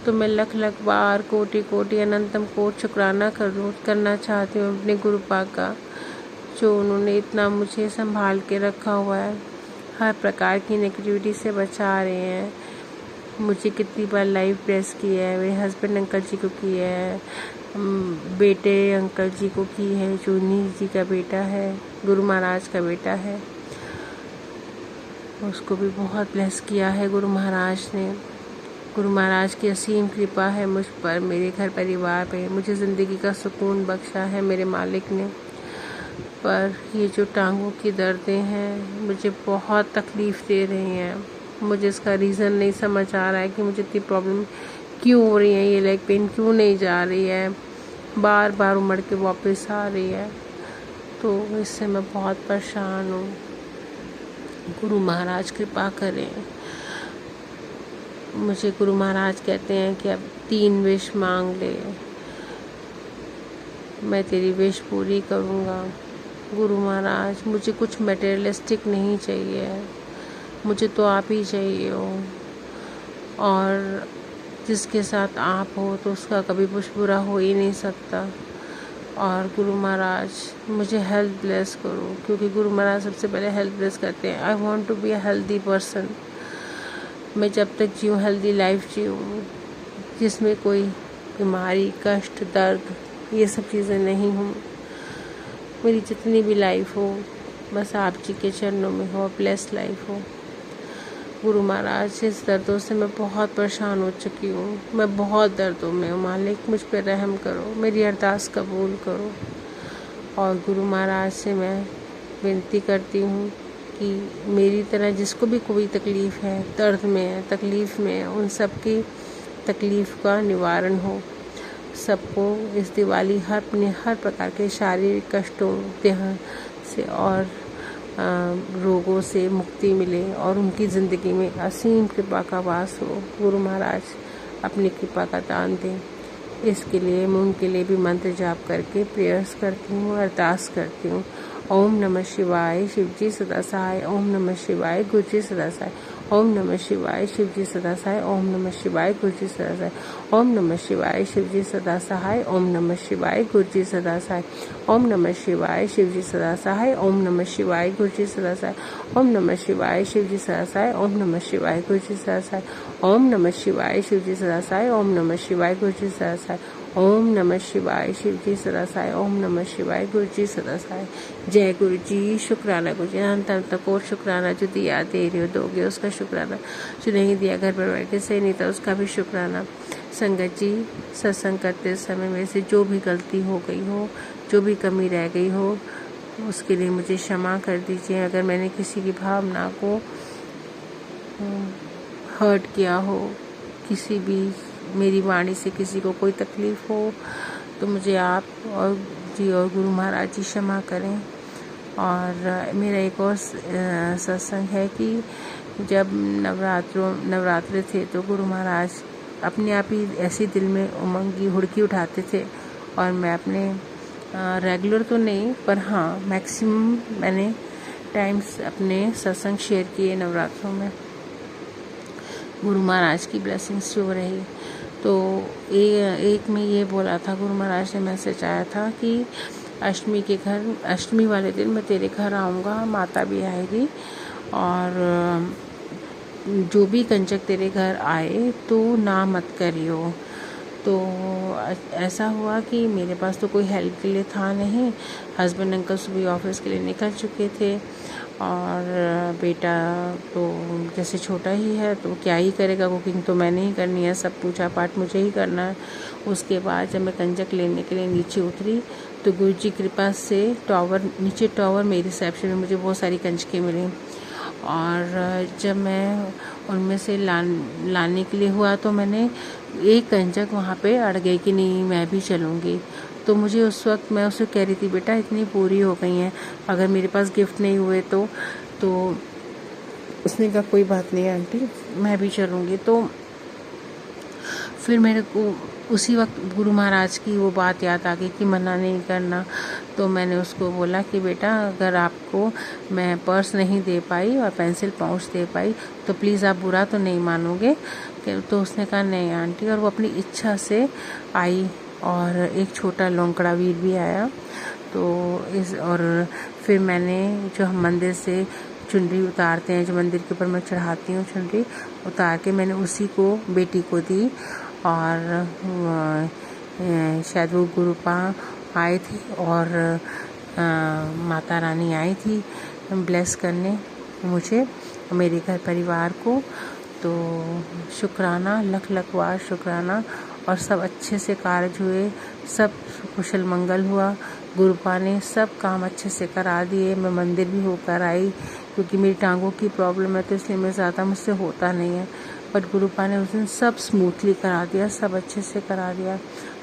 तो मैं लख लख बार कोटि अनंतम कोटि शुक्राना करना चाहती हूँ अपने गुरु पाक का, जो उन्होंने इतना मुझे संभाल के रखा हुआ है, हर प्रकार की नेगेटिविटी से बचा रहे हैं। मुझे कितनी बार लाइव प्रेस की है, मेरे हस्बैंड अंकल जी को की है, बेटे अंकल जी को की है, जो नील जी का बेटा है, गुरु महाराज का बेटा है, उसको भी बहुत ब्लेस किया है गुरु महाराज ने। गुरु महाराज की असीम कृपा है मुझ पर, मेरे घर परिवार पे, मुझे ज़िंदगी का सुकून बख्शा है मेरे मालिक ने। पर ये जो टांगों की दर्दें हैं मुझे बहुत तकलीफ़ दे रही हैं। मुझे इसका रीज़न नहीं समझ आ रहा है कि मुझे इतनी प्रॉब्लम क्यों हो रही है, ये लेग पेन क्यों नहीं जा रही है, बार बार उमड़ के वापस आ रही है। तो इससे मैं बहुत परेशान हूँ। गुरु महाराज कृपा करें। मुझे गुरु महाराज कहते हैं कि अब 3 विश मांग ले, मैं तेरी विश पूरी करूँगा। गुरु महाराज, मुझे कुछ मटेरियलिस्टिक नहीं चाहिए, मुझे तो आप ही चाहिए हो, और जिसके साथ आप हो तो उसका कभी कुछ बुरा हो ही नहीं सकता। और गुरु महाराज मुझे हेल्थ ब्लेस करो, क्योंकि गुरु महाराज सबसे पहले हेल्थ ब्लेस करते हैं। I want to be a healthy person. मैं जब तक जीऊँ हेल्दी लाइफ जीऊँ, जिसमें कोई बीमारी, कष्ट, दर्द, ये सब चीज़ें नहीं हों। मेरी जितनी भी लाइफ हो बस आप जी के चरणों में हो, ब्लेस लाइफ हो। गुरु महाराज, इस दर्दों से मैं बहुत परेशान हो चुकी हूँ। मैं बहुत दर्दों में हूँ। मालिक, मुझ पर रहम करो, मेरी अरदास कबूल करो। और गुरु महाराज से मैं विनती करती हूँ कि मेरी तरह जिसको भी कोई तकलीफ़ है, दर्द में है, तकलीफ़ में है, उन सब की तकलीफ़ का निवारण हो। सबको इस दिवाली हर प्रकार के शारीरिक कष्टों, देह से और रोगों से मुक्ति मिले और उनकी ज़िंदगी में असीम कृपा का वास हो। गुरु महाराज अपनी कृपा का दान दें। इसके लिए मैं उनके लिए भी मंत्र जाप करके प्रेयर्स करती हूँ, अरदास करती हूँ। ओम नमः शिवाय, शिवजी सदा सहाय। ओम नमः शिवाय, गुरुजी सदा सहाय। ओम नमः शिवाय, शिवजी सदा सहाय। ओम नमः शिवाय, गुरुजी सदा सहाय। ओम नमः शिवाय, शिवजी सदा सहाय। ओम नमः शिवाय, गुरुजी सदा सहाय। ओम नमः शिवाय, शिवजी सदा सहाय। ओम नमः शिवाय, गुरुजी सदा सहाय। ओम नमः शिवाय, शिवजी सदा सहाय। ओम नमः शिवाय, गुरुजी सदा सहाय। ओम नमः शिवाय, शिवजी सदा सहाय। ओम नमः शिवाय, गुरुजी सदा सहाय। ओम नमः शिवाय, शिवजी सदा सहाय। ओम नमः शिवाय, गुरुजी सदा सहाय। जय गुरु जी। शुक्राना गुरु जी, अंत तक और शुक्राना। जो दिया दे रहे हो, दोगे उसका शुक्राना। जो नहीं दिया, घर परिवार के सही नहीं था, उसका भी शुक्राना। संगत जी, सत्संग करते समय मेरे से जो भी गलती हो गई हो, जो भी कमी रह गई हो, उसके लिए मुझे क्षमा कर दीजिए। अगर मैंने किसी की भावना को हर्ट किया हो, किसी भी मेरी वाणी से किसी को कोई तकलीफ़ हो, तो मुझे आप और जी और गुरु महाराज जी क्षमा करें। और मेरा एक और सत्संग है कि जब नवरात्र थे तो गुरु महाराज अपने आप ही ऐसी दिल में उमंग की हुड़की उठाते थे। और मैं अपने रेगुलर तो नहीं, पर हाँ मैक्सिमम मैंने टाइम्स अपने सत्संग शेयर किए नवरात्रों में। गुरु महाराज की ब्लेसिंग्स जो रही। तो एक में ये बोला था, गुरु महाराज ने मैसेज आया था कि अष्टमी वाले दिन मैं तेरे घर आऊँगा, माता भी आएगी, और जो भी कंजक तेरे घर आए तो ना मत करियो। तो ऐसा हुआ कि मेरे पास तो कोई हेल्प के लिए था नहीं। हस्बैंड अंकल सुबह ऑफिस के लिए निकल चुके थे, और बेटा तो जैसे छोटा ही है तो क्या ही करेगा, कुकिंग तो मैंने ही करनी है, सब पूजा पाठ मुझे ही करना है। उसके बाद जब मैं कंजक लेने के लिए नीचे उतरी तो गुरु जी कृपा से नीचे टॉवर में रिसेप्शन में मुझे बहुत सारी कंजकें मिली। और जब मैं उनमें से लाने के लिए हुआ तो मैंने एक कंजक वहाँ पे अड़ गई कि नहीं मैं भी चलूँगी। तो मुझे उस वक्त मैं उसे कह रही थी, बेटा इतनी पूरी हो गई हैं, अगर मेरे पास गिफ्ट नहीं हुए तो उसने कहा कोई बात नहीं आंटी, मैं भी चलूँगी। तो फिर मेरे को उसी वक्त गुरु महाराज की वो बात याद आ गई कि मना नहीं करना। तो मैंने उसको बोला कि बेटा अगर आपको मैं पर्स नहीं दे पाई और पेंसिल पाउच दे पाई तो प्लीज़ आप बुरा तो नहीं मानोगे। तो उसने कहा नहीं आंटी, और वो अपनी इच्छा से आई। और एक छोटा लोंकड़ा वीर भी आया। तो और फिर मैंने जो हम मंदिर से चुनरी उतारते हैं, जो मंदिर के ऊपर मैं चढ़ाती हूँ चुनरी, उतार के मैंने उसी को बेटी को दी। और शायद वो गुरुपा आए थे और माता रानी आई थी ब्लेस करने मुझे, मेरे घर परिवार को। तो शुक्राना, लख लख बार शुक्राना। और सब अच्छे से कार्य हुए, सब कुशल मंगल हुआ। गुरुपा ने सब काम अच्छे से करा दिए। मैं मंदिर भी होकर आई, क्योंकि मेरी टांगों की प्रॉब्लम है तो इसलिए मैं ज़्यादा मुझसे होता नहीं है। बट गुरुपा ने उस दिन सब स्मूथली करा दिया, सब अच्छे से करा दिया।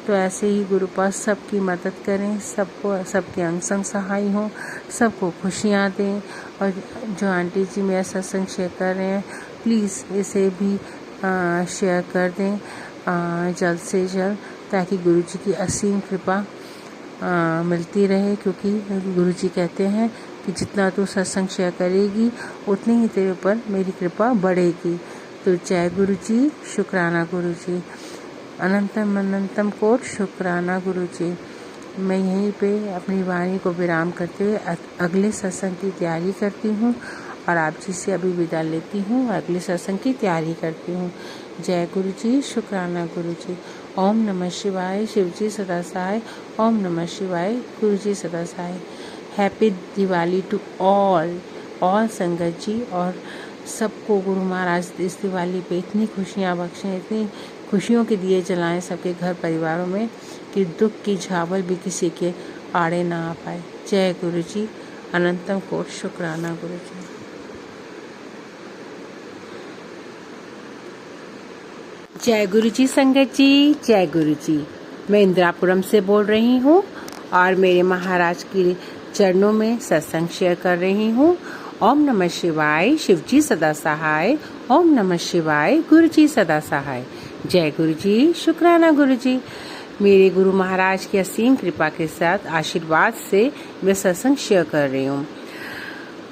तो ऐसे ही गुरुपा सबकी मदद करें, सबको सबके अंग संग सहाय हों, सबको खुशियाँ दें। और जो आंटी जी मेरा सत्संग शेयर कर रहे हैं, प्लीज़ इसे भी शेयर कर दें जल्द से जल्द, ताकि गुरु जी की असीम कृपा मिलती रहे। क्योंकि गुरु जी कहते हैं कि जितना तू सत्संग शेयर करेगी उतनी ही तेरे ऊपर मेरी कृपा बढ़ेगी। तो जय गुरु जी, शुक्राना गुरु जी, अनंतम अनंतम कोट शुक्राना गुरु जी। मैं यहीं पे अपनी वाणी को विराम करते हुए अगले सत्संग की तैयारी करती हूँ और आप जी से अभी विदा लेती हूँ। अगले सत्संग की तैयारी करती हूँ। जय गुरु जी, शुक्राना गुरु जी। ओम नमः शिवाय, शिव जी सदा सहाय। ओम नमः शिवाय, गुरु जी सदा सहाय। हैप्पी दिवाली टू ऑल संगत जी, और सबको गुरु महाराज इस दिवाली पे इतनी खुशियाँ बख्शें, इतनी खुशियों के दिए जलाएं सबके घर परिवारों में कि दुख की झावल भी किसी के आड़े ना आ पाए। जय गुरु जी, अनंतम कोट शुक्राना गुरु जी। जय गुरु जी संगत जी, जय गुरु जी। मैं इंदिरापुरम से बोल रही हूँ और मेरे महाराज के चरणों में सत्संग शेयर कर रही हूँ। ओम नमः शिवाय, शिव जी सदा सहाय। ओम नमः शिवाय, गुरु जी सदा सहाय। जय गुरु जी, शुक्राना गुरु जी। मेरे गुरु महाराज की असीम कृपा के साथ आशीर्वाद से मैं सत्संग शेयर कर रही हूँ।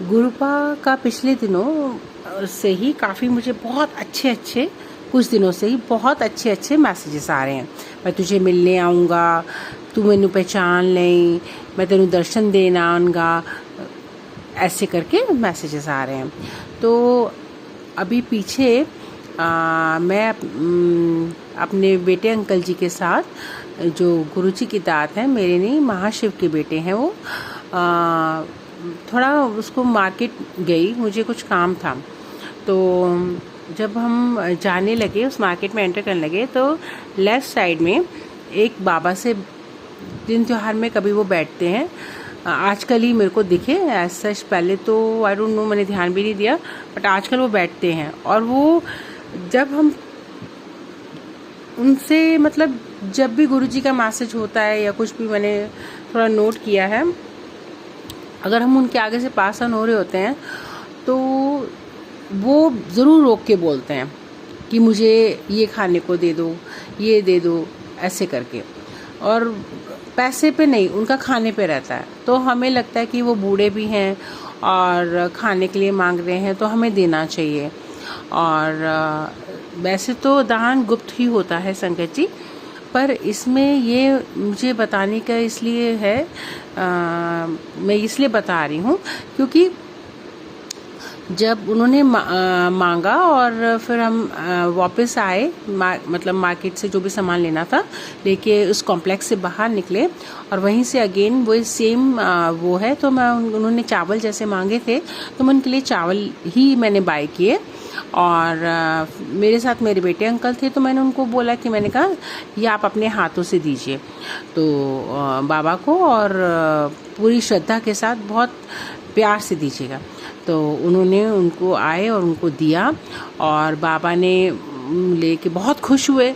गुरुपा का पिछले दिनों से ही काफ़ी मुझे बहुत अच्छे कुछ दिनों से ही बहुत अच्छे मैसेजेस आ रहे हैं। मैं तुझे मिलने आऊँगा, तू मैनू पहचान लें, मैं तेनू दर्शन देना आऊँगा, ऐसे करके मैसेजेस आ रहे हैं। तो अभी पीछे मैं अपने बेटे अंकल जी के साथ, जो गुरुजी की दात है, मेरे नहीं महाशिव के बेटे हैं वो, थोड़ा उसको मार्केट गई, मुझे कुछ काम था। तो जब हम जाने लगे, उस मार्केट में एंटर करने लगे, तो लेफ़्ट साइड में एक बाबा से दिन त्योहार में कभी वो बैठते हैं, आजकल ही मेरे को दिखे, ऐसा पहले तो आई डोंट नो, मैंने ध्यान भी नहीं दिया, बट आजकल वो बैठते हैं। और वो जब हम उनसे, मतलब जब भी गुरुजी का मैसेज होता है या कुछ भी, मैंने थोड़ा नोट किया है, अगर हम उनके आगे से पास ऑन हो रहे होते हैं तो वो ज़रूर रोक के बोलते हैं कि मुझे ये खाने को दे दो, ये दे दो, ऐसे करके। और पैसे पे नहीं, उनका खाने पे रहता है। तो हमें लगता है कि वो बूढ़े भी हैं और खाने के लिए मांग रहे हैं, तो हमें देना चाहिए। और वैसे तो दान गुप्त ही होता है संगत जी, पर इसमें ये मुझे बताने का इसलिए है, मैं इसलिए बता रही हूँ क्योंकि जब उन्होंने मांगा और फिर हम वापस आए, मतलब मार्केट से जो भी सामान लेना था लेके उस कॉम्प्लेक्स से बाहर निकले, और वहीं से अगेन वो सेम वो है, तो मैं उन्होंने चावल जैसे मांगे थे तो मैं उनके लिए चावल ही मैंने बाय किए। और मेरे साथ मेरे बेटे अंकल थे, तो मैंने उनको बोला कि मैंने कहा ये आप अपने हाथों से दीजिए तो बाबा को, और पूरी श्रद्धा के साथ बहुत प्यार से दीजिएगा। तो उन्होंने उनको आए और उनको दिया, और बाबा ने लेके बहुत खुश हुए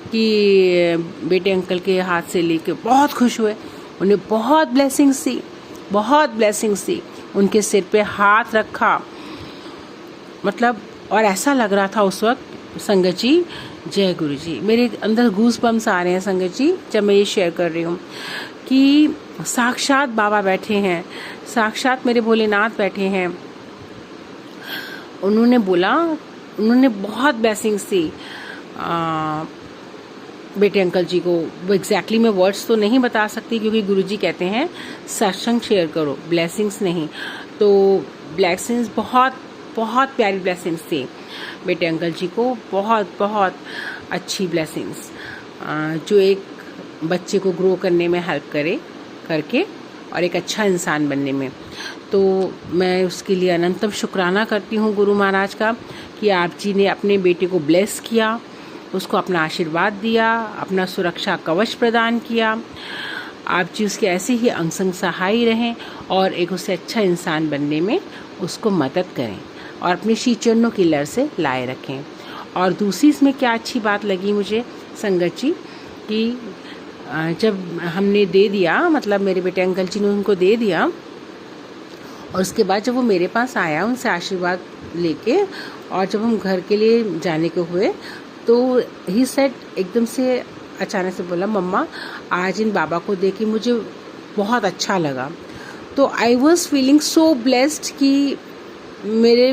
कि बेटे अंकल के हाथ से लेके बहुत खुश हुए। उन्हें बहुत ब्लेसिंग्स दी। उनके सिर पे हाथ रखा, मतलब, और ऐसा लग रहा था उस वक्त संगत जी, जय गुरु जी, मेरे अंदर गूस बम्स आ रहे हैं संगत जी जब मैं ये शेयर कर रही हूँ कि साक्षात बाबा बैठे हैं, साक्षात मेरे भोलेनाथ बैठे हैं। उन्होंने बोला, उन्होंने बहुत ब्लेसिंग्स दी बेटे अंकल जी को। वो एग्जैक्टली मैं वर्ड्स तो नहीं बता सकती क्योंकि गुरुजी कहते हैं सत्संग शेयर करो, ब्लेसिंग्स नहीं। तो ब्लेसिंग्स बहुत प्यारी ब्लेसिंग्स थी बेटे अंकल जी को, बहुत अच्छी ब्लेसिंग्स, जो एक बच्चे को ग्रो करने में हेल्प करके और एक अच्छा इंसान बनने में। तो मैं उसके लिए अनंतम शुक्राना करती हूँ गुरु महाराज का कि आप जी ने अपने बेटे को ब्लेस किया, उसको अपना आशीर्वाद दिया, अपना सुरक्षा कवच प्रदान किया। आप जी उसके ऐसे ही अंग संग सहाय रहें और एक उससे अच्छा इंसान बनने में उसको मदद करें और अपने श्री चरणों की लहर से लाए रखें। और दूसरी इसमें क्या अच्छी बात लगी मुझे संगत जी कि जब हमने दे दिया, मतलब मेरे बेटे अंकल जी ने उनको दे दिया, और उसके बाद जब वो मेरे पास आया उनसे आशीर्वाद लेके, और जब हम घर के लिए जाने के हुए तो ही सेड, एकदम से अचानक से बोला, मम्मा आज इन बाबा को देख के मुझे बहुत अच्छा लगा। तो I was feeling so blessed कि मेरे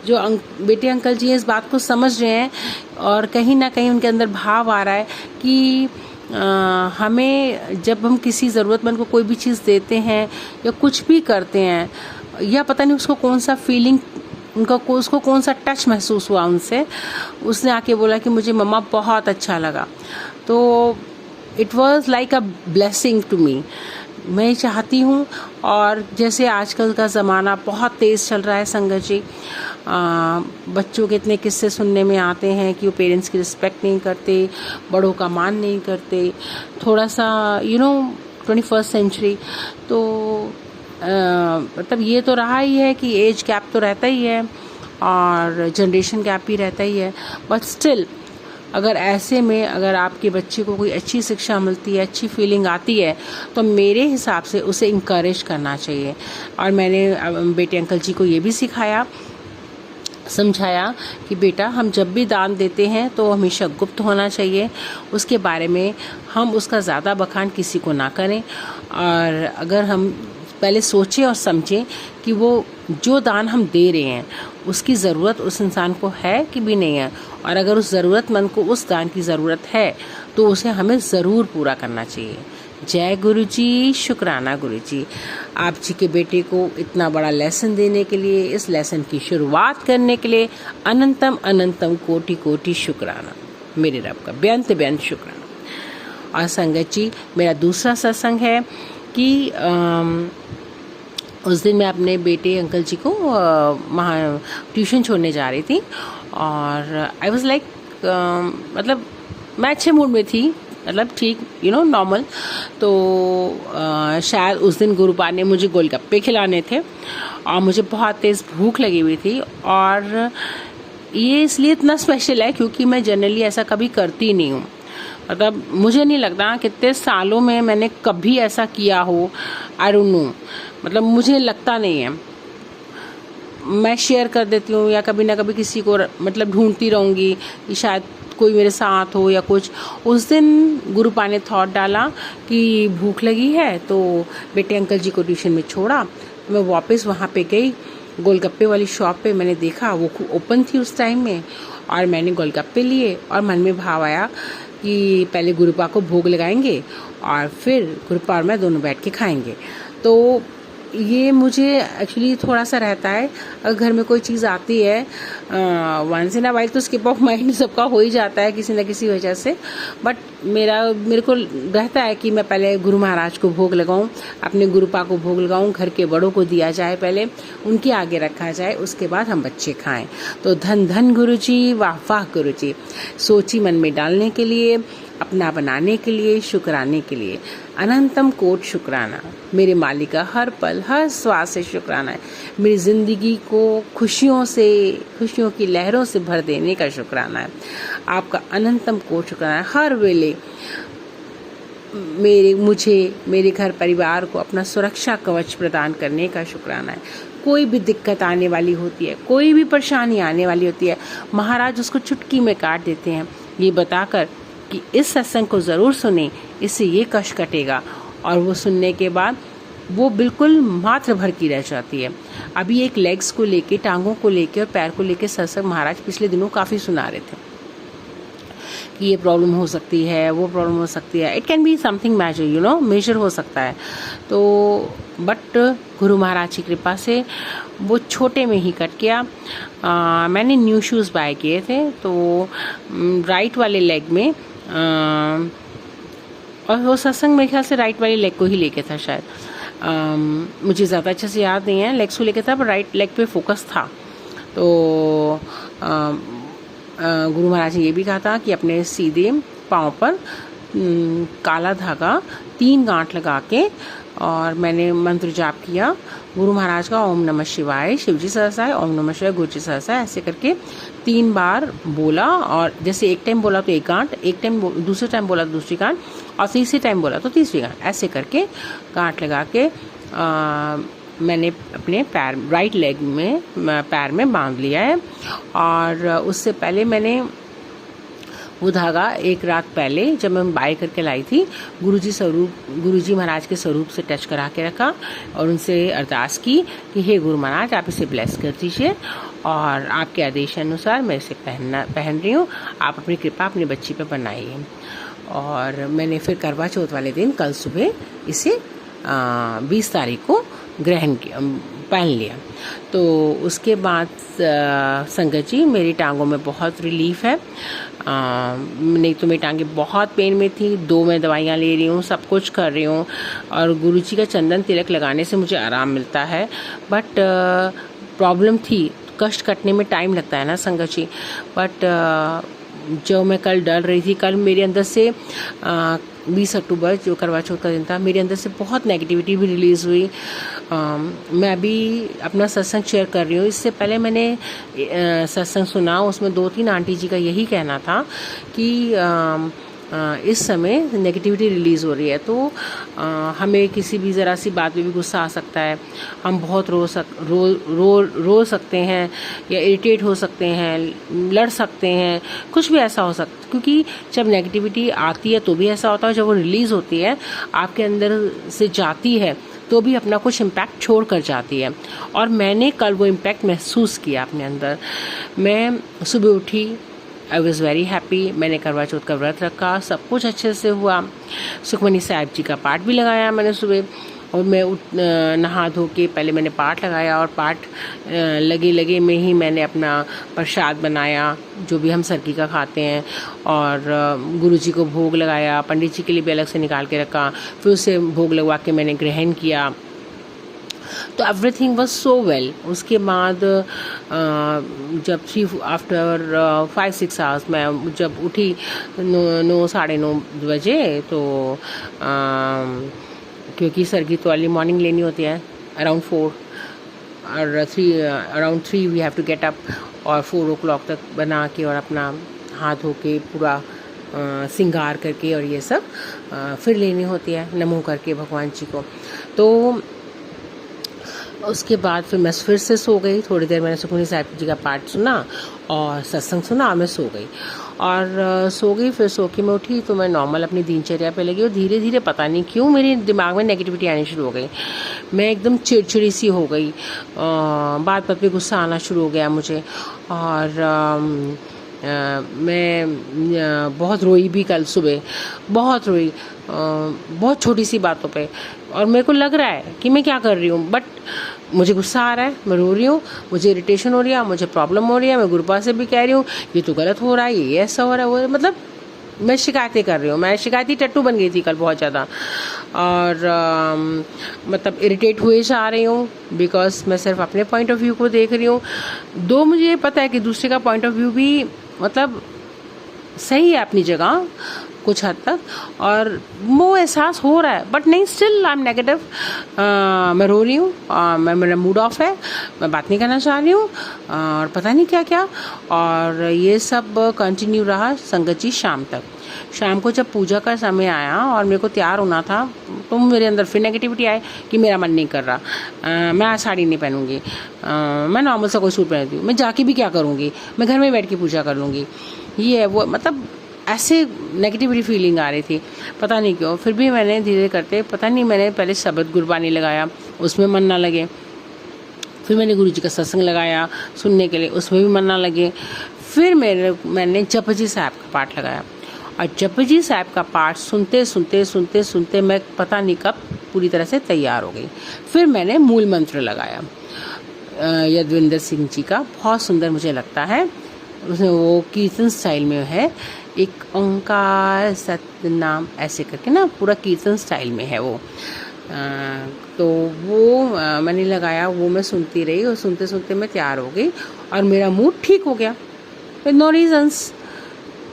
जो बेटे अंकल जी हैं इस बात को समझ रहे हैं और कहीं ना कहीं उनके अंदर भाव आ रहा है कि हमें जब हम किसी ज़रूरतमंद को कोई भी चीज़ देते हैं या कुछ भी करते हैं, या पता नहीं उसको कौन सा फीलिंग, उसको कौन सा टच महसूस हुआ उनसे, उसने आके बोला कि मुझे मम्मा बहुत अच्छा लगा। तो it was like a blessing to me. मैं चाहती हूँ, और जैसे आजकल का ज़माना बहुत तेज़ चल रहा है संगत जी, बच्चों के इतने किस्से सुनने में आते हैं कि वो पेरेंट्स की रिस्पेक्ट नहीं करते, बड़ों का मान नहीं करते, थोड़ा सा 21st सेंचुरी। तो मतलब ये तो रहा ही है कि एज गैप तो रहता ही है और जनरेशन गैप भी रहता ही है, बट स्टिल अगर ऐसे में अगर आपके बच्चे को कोई अच्छी शिक्षा मिलती है, अच्छी फीलिंग आती है, तो मेरे हिसाब से उसे इंकरेज करना चाहिए। और मैंने बेटे अंकल जी को ये भी सिखाया, समझाया कि बेटा हम जब भी दान देते हैं तो हमेशा गुप्त होना चाहिए, उसके बारे में हम उसका ज़्यादा बखान किसी को ना करें, और अगर हम पहले सोचें और समझें कि वो जो दान हम दे रहे हैं उसकी ज़रूरत उस इंसान को है कि भी नहीं है, और अगर उस ज़रूरतमंद को उस दान की ज़रूरत है तो उसे हमें ज़रूर पूरा करना चाहिए। जय गुरु जी, शुक्राना गुरु जी, आप जी के बेटे को इतना बड़ा लेसन देने के लिए, इस लेसन की शुरुआत करने के लिए अनंतम अनंतम कोटि कोटि शुक्राना, मेरे रब का बेअंत बेअंत शुक्राना। और संगत जी, मेरा दूसरा सत्संग है कि उस दिन मैं अपने बेटे अंकल जी को वहाँ ट्यूशन छोड़ने जा रही थी, और आई वाज लाइक मतलब मैं अच्छे मूड में थी, मतलब ठीक नॉर्मल। तो शायद उस दिन गुरुपा ने मुझे गोलगप्पे खिलाने थे और मुझे बहुत तेज़ भूख लगी हुई थी, और ये इसलिए इतना स्पेशल है क्योंकि मैं जनरली ऐसा कभी करती नहीं हूँ। मतलब मुझे नहीं लगता कितने सालों में मैंने कभी ऐसा किया हो, आई डोंट नो, मतलब मुझे लगता नहीं है। मैं शेयर कर देती हूँ या कभी ना कभी किसी को मतलब ढूंढती रहूँगी कि शायद कोई मेरे साथ हो या कुछ। उस दिन गुरुपा ने थॉट डाला कि भूख लगी है, तो बेटे अंकल जी को ट्यूशन में छोड़ा, मैं वापस वहाँ पे गई गोलगप्पे वाली शॉप पे। मैंने देखा वो ओपन थी उस टाइम में, और मैंने गोलगप्पे लिए और मन में भाव आया कि पहले गुरुपा को भोग लगाएंगे और फिर गुरुपा और मैं दोनों बैठ के खाएंगे। तो ये मुझे एक्चुअली थोड़ा सा रहता है, अगर घर में कोई चीज़ आती है वंस इन अ वाइल तो स्किप ऑफ माइंड सबका हो ही जाता है किसी न किसी वजह से, बट मेरे को रहता है कि मैं पहले गुरु महाराज को भोग लगाऊं, अपने गुरुपा को भोग लगाऊं, घर के बड़ों को दिया जाए, पहले उनके आगे रखा जाए, उसके बाद हम बच्चे खाएं। तो धन धन गुरु जी, वाह वाह गुरु जी, सोची मन में डालने के लिए, अपना बनाने के लिए, शुक्राने के लिए अनंतम कोट शुक्राना। मेरे मालिक का हर पल हर श्वास से शुक्राना है। मेरी ज़िंदगी को खुशियों की लहरों से भर देने का शुक्राना है। आपका अनंतम कोट शुक्राना है। हर वेले मेरे घर परिवार को अपना सुरक्षा कवच प्रदान करने का शुक्राना है। कोई भी दिक्कत आने वाली होती है, कोई भी परेशानी आने वाली होती है, महाराज उसको चुटकी में काट देते हैं, ये बताकर कि इस सत्संग को ज़रूर सुने, इससे ये कष्ट कटेगा। और वो सुनने के बाद वो बिल्कुल मात्र भर की रह जाती है। अभी एक लेग्स को लेके, टांगों को लेके और पैर को लेके सत्संग महाराज पिछले दिनों काफ़ी सुना रहे थे कि ये प्रॉब्लम हो सकती है, वो प्रॉब्लम हो सकती है, it can be something major, major हो सकता है। तो बट गुरु महाराज की कृपा से वो छोटे में ही कट गया। मैंने न्यू शूज़ बाय किए थे, तो राइट वाले लेग में और वो सत्संग मेरे ख्याल से राइट वाले लेग को ही लेके था शायद, मुझे ज़्यादा अच्छे से याद नहीं है, लेग्स को लेके था पर राइट लेग पे फोकस था। तो गुरु महाराज ने ये भी कहा था कि अपने सीधे पाँव पर काला धागा 3 गांठ लगा के, और मैंने मंत्र जाप किया गुरु महाराज का, ओम नमः शिवाय, शिवजी सहसाय, ओम नमः शिवाय, गुरुजी सहसाय, ऐसे करके 3 बार बोला। और जैसे एक टाइम बोला तो एक गांठ, एक टाइम दूसरे टाइम बोला तो दूसरी गांठ, और तीसरे टाइम बोला तो तीसरी गांठ, ऐसे करके गांठ लगा के मैंने अपने पैर राइट लेग में पैर में बांध लिया है। और उससे पहले मैंने वो धागा एक रात पहले जब मैं बाय करके लाई थी, गुरुजी महाराज के स्वरूप से टच करा के रखा और उनसे अरदास की कि हे गुरु महाराज, आप इसे ब्लेस कर दीजिए और आपके आदेश अनुसार मैं इसे पहन रही हूँ, आप अपनी कृपा अपने बच्ची पे बनाइए। और मैंने फिर करवा चौथ वाले दिन कल सुबह इसे 20 तारीख को ग्रहण किया, पहन लिया। तो उसके बाद संगत जी मेरी टांगों में बहुत रिलीफ है। नहीं तो मेरी टांगें बहुत पेन में थी। 2 मैं दवाइयाँ ले रही हूँ, सब कुछ कर रही हूँ, और गुरुजी का चंदन तिलक लगाने से मुझे आराम मिलता है। बट प्रॉब्लम थी, कष्ट कटने में टाइम लगता है ना संगत जी। बट जो मैं कल डर रही थी, कल मेरे अंदर से 20 अक्टूबर जो करवा चौथ का दिन था, मेरे अंदर से बहुत नेगेटिविटी भी रिलीज़ हुई। मैं अभी अपना सत्संग शेयर कर रही हूँ। इससे पहले मैंने सत्संग सुना, उसमें 2-3 आंटी जी का यही कहना था कि इस समय नेगेटिविटी रिलीज़ हो रही है, तो हमें किसी भी ज़रा सी बात पे भी गुस्सा आ सकता है, हम बहुत रो सकते हैं, या इरिटेट हो सकते हैं, लड़ सकते हैं, कुछ भी ऐसा हो सकता है। क्योंकि जब नेगेटिविटी आती है तो भी ऐसा होता है, जब वो रिलीज़ होती है आपके अंदर से जाती है तो भी अपना कुछ इम्पैक्ट छोड़ कर जाती है। और मैंने कल वो इम्पैक्ट महसूस किया अपने अंदर। मैं सुबह उठी, आई वॉज़ वेरी हैप्पी। मैंने करवा चौथ का व्रत रखा, सब कुछ अच्छे से हुआ। सुखमनी साहिब जी का पाठ भी लगाया मैंने सुबह, और मैं नहा धो के पहले मैंने पाठ लगाया, और पाठ लगे में ही मैंने अपना प्रसाद बनाया, जो भी हम सरकी का खाते हैं, और गुरुजी को भोग लगाया, पंडित जी के लिए भी अलग से निकाल के रखा, फिर उसे भोग लगवा के मैंने ग्रहण किया। तो एवरीथिंग वाज सो वेल। उसके बाद जब आफ्टर 5-6 आवर्स मैं जब उठी 9 साढ़े 9 बजे, तो क्योंकि सरगी तो अर्ली मॉर्निंग लेनी होती है अराउंड 4 और around 3 we have to get up, और 4 o'clock तक बना के और अपना हाथ धो के पूरा श्रृंगार करके और ये सब फिर लेनी होती है नमो करके भगवान जी को। तो उसके बाद फिर मैं फिर से सो गई। थोड़ी देर मैंने सुखमनी साहिब जी का पाठ सुना और सत्संग सुना, और मैं सो गई। और सो गई, फिर सो के मैं उठी तो मैं नॉर्मल अपनी दिनचर्या पे लगी, और धीरे धीरे पता नहीं क्यों मेरे दिमाग में नेगेटिविटी आनी शुरू हो गई। मैं एकदम चिड़चिड़ी सी हो गई, बात बात पे गुस्सा आना शुरू हो गया मुझे, और मैं बहुत रोई भी कल सुबह, बहुत रोई, बहुत छोटी सी बातों पे। और मेरे को लग रहा है कि मैं क्या कर रही हूँ, बट मुझे गुस्सा आ रहा है, मैं रो रही हूँ, मुझे इरिटेशन हो रही है, मुझे प्रॉब्लम हो रही है। मैं गुरुपा से भी कह रही हूँ ये तो गलत हो रहा है, ये ऐसा हो रहा है, वो मतलब मैं शिकायतें कर रही हूँ। मैं शिकायती टट्टू बन गई थी कल बहुत ज़्यादा, और मतलब इरिटेट हुए जा रही हूँ, बिकॉज मैं सिर्फ अपने पॉइंट ऑफ व्यू को देख रही हूँ। दो मुझे ये पता है कि दूसरे का पॉइंट ऑफ व्यू भी मतलब सही है अपनी जगह कुछ हद तक, और वो एहसास हो रहा है, बट नहीं, स्टिल आई एम नेगेटिव। मैं रो रही हूँ, मेरा मूड ऑफ है, मैं बात नहीं करना चाह रही हूँ, और पता नहीं क्या क्या। और ये सब कंटिन्यू रहा संगत जी शाम तक। शाम को जब पूजा का समय आया और मेरे को तैयार होना था, तो मेरे अंदर फिर नेगेटिविटी आई कि मेरा मन नहीं कर रहा, मैं आज साड़ी नहीं पहनूंगी, मैं नॉर्मल सा कोई सूट पहनती हूँ, मैं जाके भी क्या करूँगी, मैं घर में बैठ के पूजा कर लूँगी, ये है वो, मतलब ऐसे नेगेटिविटी फीलिंग आ रही थी, पता नहीं क्यों। फिर भी मैंने धीरे करते, पता नहीं, मैंने पहले शब्द गुरबानी लगाया, उसमें मन ना लगे। फिर मैंने गुरुजी का सत्संग लगाया सुनने के लिए, उसमें भी मन ना लगे। फिर मैंने जपजी साहब का पाठ लगाया, और जपजी साहब का पाठ सुनते मैं पता नहीं कब पूरी तरह से तैयार हो गई। फिर मैंने मूल मंत्र लगाया यदविंदर सिंह जी का, बहुत सुंदर मुझे लगता है। उसमें वो कीर्तन स्टाइल में है, एक ओंकार सतनाम ऐसे करके ना, पूरा कीर्तन स्टाइल में है वो। तो वो मैंने लगाया, वो मैं सुनती रही, और सुनते मैं तैयार हो गई, और मेरा मूड ठीक हो गया विद नो रीजंस।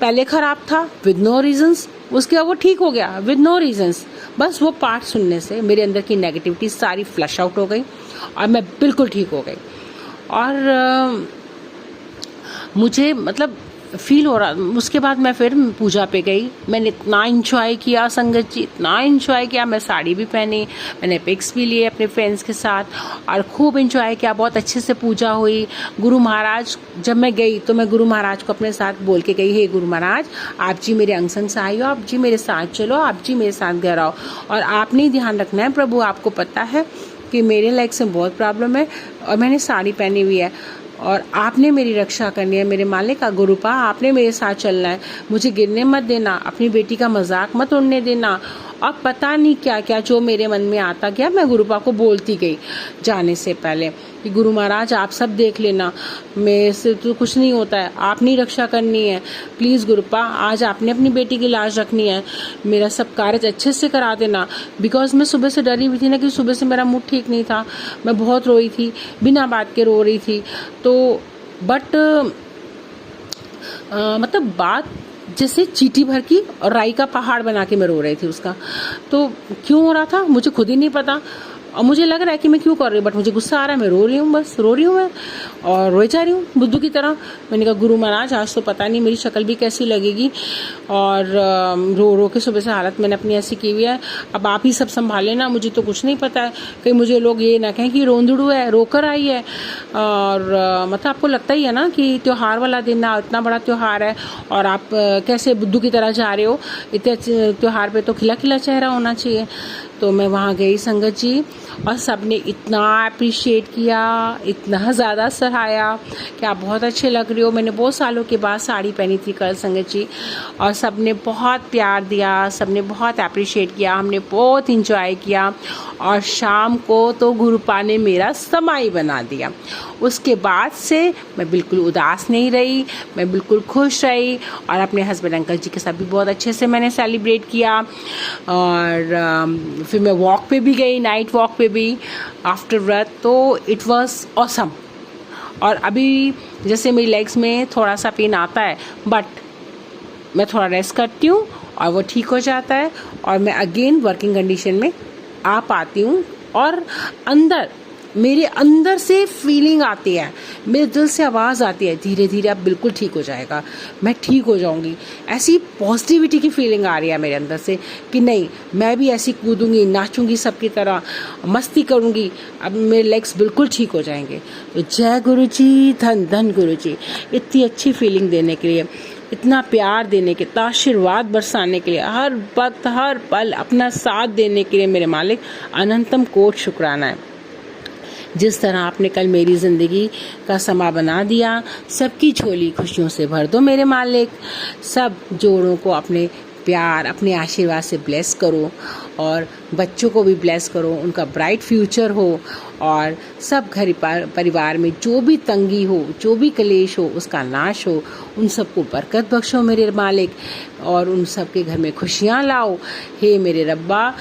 पहले ख़राब था विद नो रीजंस, उसके बाद वो ठीक हो गया विद नो रीजंस। बस वो पाठ सुनने से मेरे अंदर की नेगेटिविटी सारी फ्लश आउट हो गई, और मैं बिल्कुल ठीक हो गई। और मुझे मतलब फील हो रहा। उसके बाद मैं फिर पूजा पे गई, मैंने इतना इंजॉय किया संगत जी, इतना इंजॉय किया। मैं साड़ी भी पहनी, मैंने पिक्स भी लिए अपने फ्रेंड्स के साथ, और खूब इंजॉय किया। बहुत अच्छे से पूजा हुई। गुरु महाराज, जब मैं गई तो मैं गुरु महाराज को अपने साथ बोल के गई, हे गुरु महाराज, आप जी मेरे अंग संग सहाय हो, आप जी मेरे साथ चलो, आप जी मेरे साथ घर आओ, और आपने ही ध्यान रखना है प्रभु। आपको पता है कि मेरे लाइफ से बहुत प्रॉब्लम है, और मैंने साड़ी पहनी हुई है, और आपने मेरी रक्षा करनी है मेरे मालिक का। गुरुपा आपने मेरे साथ चलना है, मुझे गिरने मत देना, अपनी बेटी का मजाक मत उड़ने देना। और पता नहीं क्या क्या जो मेरे मन में आता गया, मैं गुरुपा को बोलती गई जाने से पहले कि गुरु महाराज आप सब देख लेना, मेरे से तो कुछ नहीं होता है, आपने रक्षा करनी है। प्लीज़ गुरुपा आज आपने अपनी बेटी की लाज रखनी है, मेरा सब कार्य अच्छे से करा देना। बिकॉज मैं सुबह से डरी हुई थी ना, कि सुबह से मेरा मूड ठीक नहीं था, मैं बहुत रोई थी, बिना बात के रो रही थी। तो बट मतलब बात जैसे चीटी भर की और राई का पहाड़ बना के मैं रो रही थी उसका। तो क्यों हो रहा था मुझे खुद ही नहीं पता, और मुझे लग रहा है कि मैं क्यों कर रही हूँ, बट मुझे गुस्सा आ रहा है, मैं रो रही हूँ, बस रो रही हूँ मैं, और रोए जा रही हूँ बुद्धू की तरह। मैंने कहा गुरु महाराज आज तो पता नहीं मेरी शक्ल भी कैसी लगेगी, और रो रो के सुबह से हालत मैंने अपनी ऐसी की हुई है, अब आप ही सब संभाले ना, मुझे तो कुछ नहीं पता है, कहीं मुझे लोग ये ना कहें कि रोंदड़ू है, रोकर आई है। और मतलब आपको लगता ही है ना कि त्योहार वाला दिन है, इतना बड़ा त्योहार है, और आप कैसे बुद्धू की तरह जा रहे हो, इतने त्योहार पे तो खिला खिला चेहरा होना चाहिए। तो मैं वहाँ गई संगत जी, और सबने इतना अप्रिशिएट किया, इतना ज़्यादा सराहाया कि आप बहुत अच्छे लग रही हो। मैंने बहुत सालों के बाद साड़ी पहनी थी कल संगत जी, और सबने बहुत प्यार दिया, सबने बहुत अप्रिशिएट किया, हमने बहुत इंजॉय किया। और शाम को तो गुरुपा ने मेरा समाई बना दिया। उसके बाद से मैं बिल्कुल उदास नहीं रही, मैं बिल्कुल खुश रही, और अपने हस्बैंड अंकल जी के साथ भी बहुत अच्छे से मैंने सेलिब्रेट किया। और फिर मैं वॉक पे भी गई, नाइट वॉक पे भी आफ्टर व्रत, तो इट वाज ऑसम। और अभी जैसे मेरी लेग्स में थोड़ा सा पेन आता है, बट मैं थोड़ा रेस्ट करती हूँ और वो ठीक हो जाता है, और मैं अगेन वर्किंग कंडीशन में आ पाती हूँ। और मेरे अंदर से फीलिंग आती है, मेरे दिल से आवाज़ आती है, धीरे धीरे अब बिल्कुल ठीक हो जाएगा, मैं ठीक हो जाऊंगी। ऐसी पॉजिटिविटी की फीलिंग आ रही है मेरे अंदर से कि नहीं, मैं भी ऐसी कूदूंगी, नाचूंगी सबकी तरह, मस्ती करूंगी, अब मेरे लेग्स बिल्कुल ठीक हो जाएंगे। तो जय गुरु जी, धन धन गुरु जी, इतनी अच्छी फीलिंग देने के लिए, इतना प्यार देने के, इतना आशीर्वाद बरसाने के लिए, हर वक्त हर पल अपना साथ देने के लिए मेरे मालिक अनंतम कोट शुक्राना है। जिस तरह आपने कल मेरी ज़िंदगी का समा बना दिया, सबकी झोली खुशियों से भर दो मेरे मालिक। सब जोड़ों को अपने प्यार, अपने आशीर्वाद से ब्लेस करो, और बच्चों को भी ब्लेस करो, उनका ब्राइट फ्यूचर हो, और सब घर परिवार में जो भी तंगी हो, जो भी कलेश हो, उसका नाश हो। उन सबको बरकत बख्शो मेरे मालिक, और उन सब के घर में खुशियाँ लाओ हे मेरे रब्बा।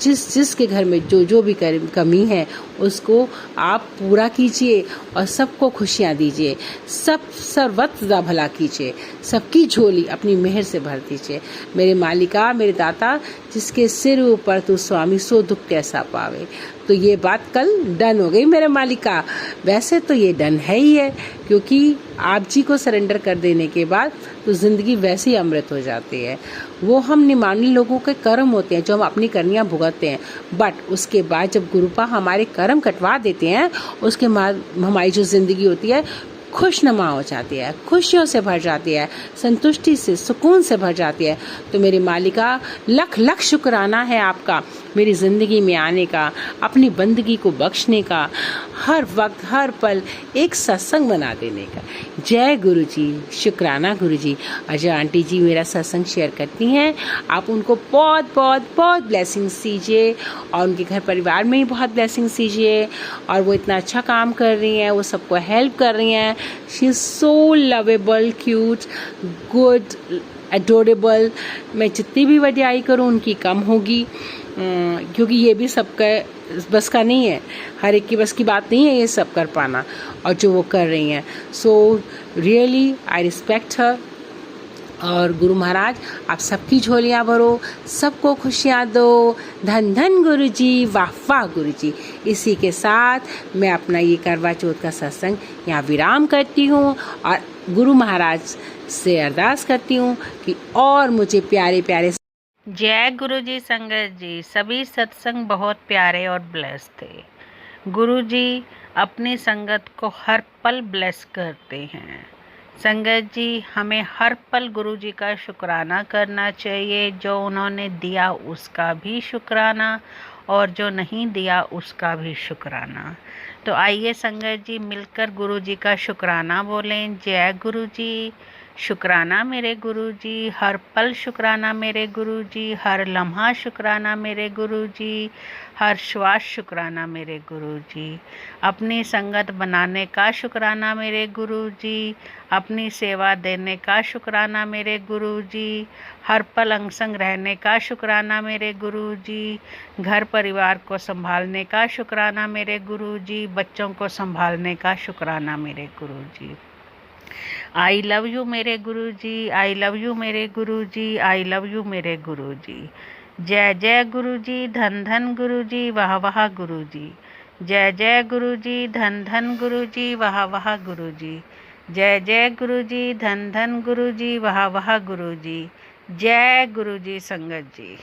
जिसके घर में जो भी कमी है उसको आप पूरा कीजिए, और सबको खुशियाँ दीजिए, सब सर्वत्र भला कीजिए, सबकी झोली अपनी मेहर से भर दीजिए मेरे मालिका, मेरे दाता। जिसके सिर ऊपर तू स्वामी, सो दुख कैसा पावे। तो ये बात कल डन हो गई मेरे मालिका। वैसे तो ये डन है ही है, क्योंकि आप जी को सरेंडर कर देने के बाद तो ज़िंदगी वैसे ही अमृत हो जाती है। वो हम निमानी लोगों के कर्म होते हैं जो हम अपनी करनियाँ भुगतते हैं, बट उसके बाद जब गुरुपा हमारे कर्म कटवा देते हैं, उसके बाद हमारी जो ज़िंदगी होती है खुशनुमा हो जाती है, खुशियों से भर जाती है, संतुष्टि से, सुकून से भर जाती है। तो मेरी मालिका लख लख शुक्राना है आपका मेरी ज़िंदगी में आने का, अपनी बंदगी को बख्शने का, हर वक्त हर पल एक सत्संग बना देने का। जय गुरु जी, शुक्राना गुरु जी। अजय आंटी जी मेरा सत्संग शेयर करती हैं, आप उनको बहुत बहुत बहुत ब्लेसिंग्स दीजिए, और उनके घर परिवार में ही बहुत ब्लेसिंग्स दीजिए। और वो इतना अच्छा काम कर रही हैं, वो सबको हेल्प कर रही हैं। She is so lovable, cute, good, adorable. मैं जितनी भी वडियाई करूँ उनकी कम होगी, क्योंकि ये भी सबका बस का नहीं है, हर एक की बस की बात नहीं है ये सब कर पाना, और जो वो कर रही हैं। So really I respect her. और गुरु महाराज आप सबकी झोलियाँ भरो, सबको खुशियाँ दो। धन धन गुरु जी, वाह वाह गुरु जी। इसी के साथ मैं अपना ये करवा चौथ का सत्संग यहाँ विराम करती हूँ, और गुरु महाराज से अरदास करती हूँ कि और मुझे प्यारे प्यारे। जय गुरु जी संगत जी, सभी सत्संग बहुत प्यारे और ब्लेस थे। गुरु जी अपनी संगत को हर पल ब्लेस करते हैं, संगत जी, हमें हर पल गुरु जी का शुक्राना करना चाहिए। जो उन्होंने दिया उसका भी शुक्राना और जो नहीं दिया उसका भी शुक्राना। तो आइए संगत जी मिलकर गुरु जी का शुक्राना बोलें। जय गुरु जी। शुक्राना मेरे गुरु जी, हर पल शुक्राना मेरे गुरु जी, हर लम्हा शुक्राना मेरे गुरु जी, हर श्वास शुक्राना मेरे गुरु जी। अपनी संगत बनाने का शुक्राना मेरे गुरु जी, अपनी सेवा देने का शुक्राना मेरे गुरु जी, हर पल अंग संग रहने का शुक्राना मेरे गुरु जी, घर परिवार को संभालने का शुक्राना मेरे गुरु जी, बच्चों को संभालने का शुक्राना मेरे गुरु जी। आई लव यू मेरे गुरु जी, आई लव यू मेरे गुरु जी, आई लव यू मेरे गुरु जी। जय जय गुरु जी, धन धन गुरु जी, वाह वाह गुरु जी। जय जय गुरु जी, धन धन गुरु जी, वाह वाह गुरु जी। जय जय गुरु जी, धन धन गुरु जी, वाह वाह गुरु जी। जय गुरु जी संगत जी।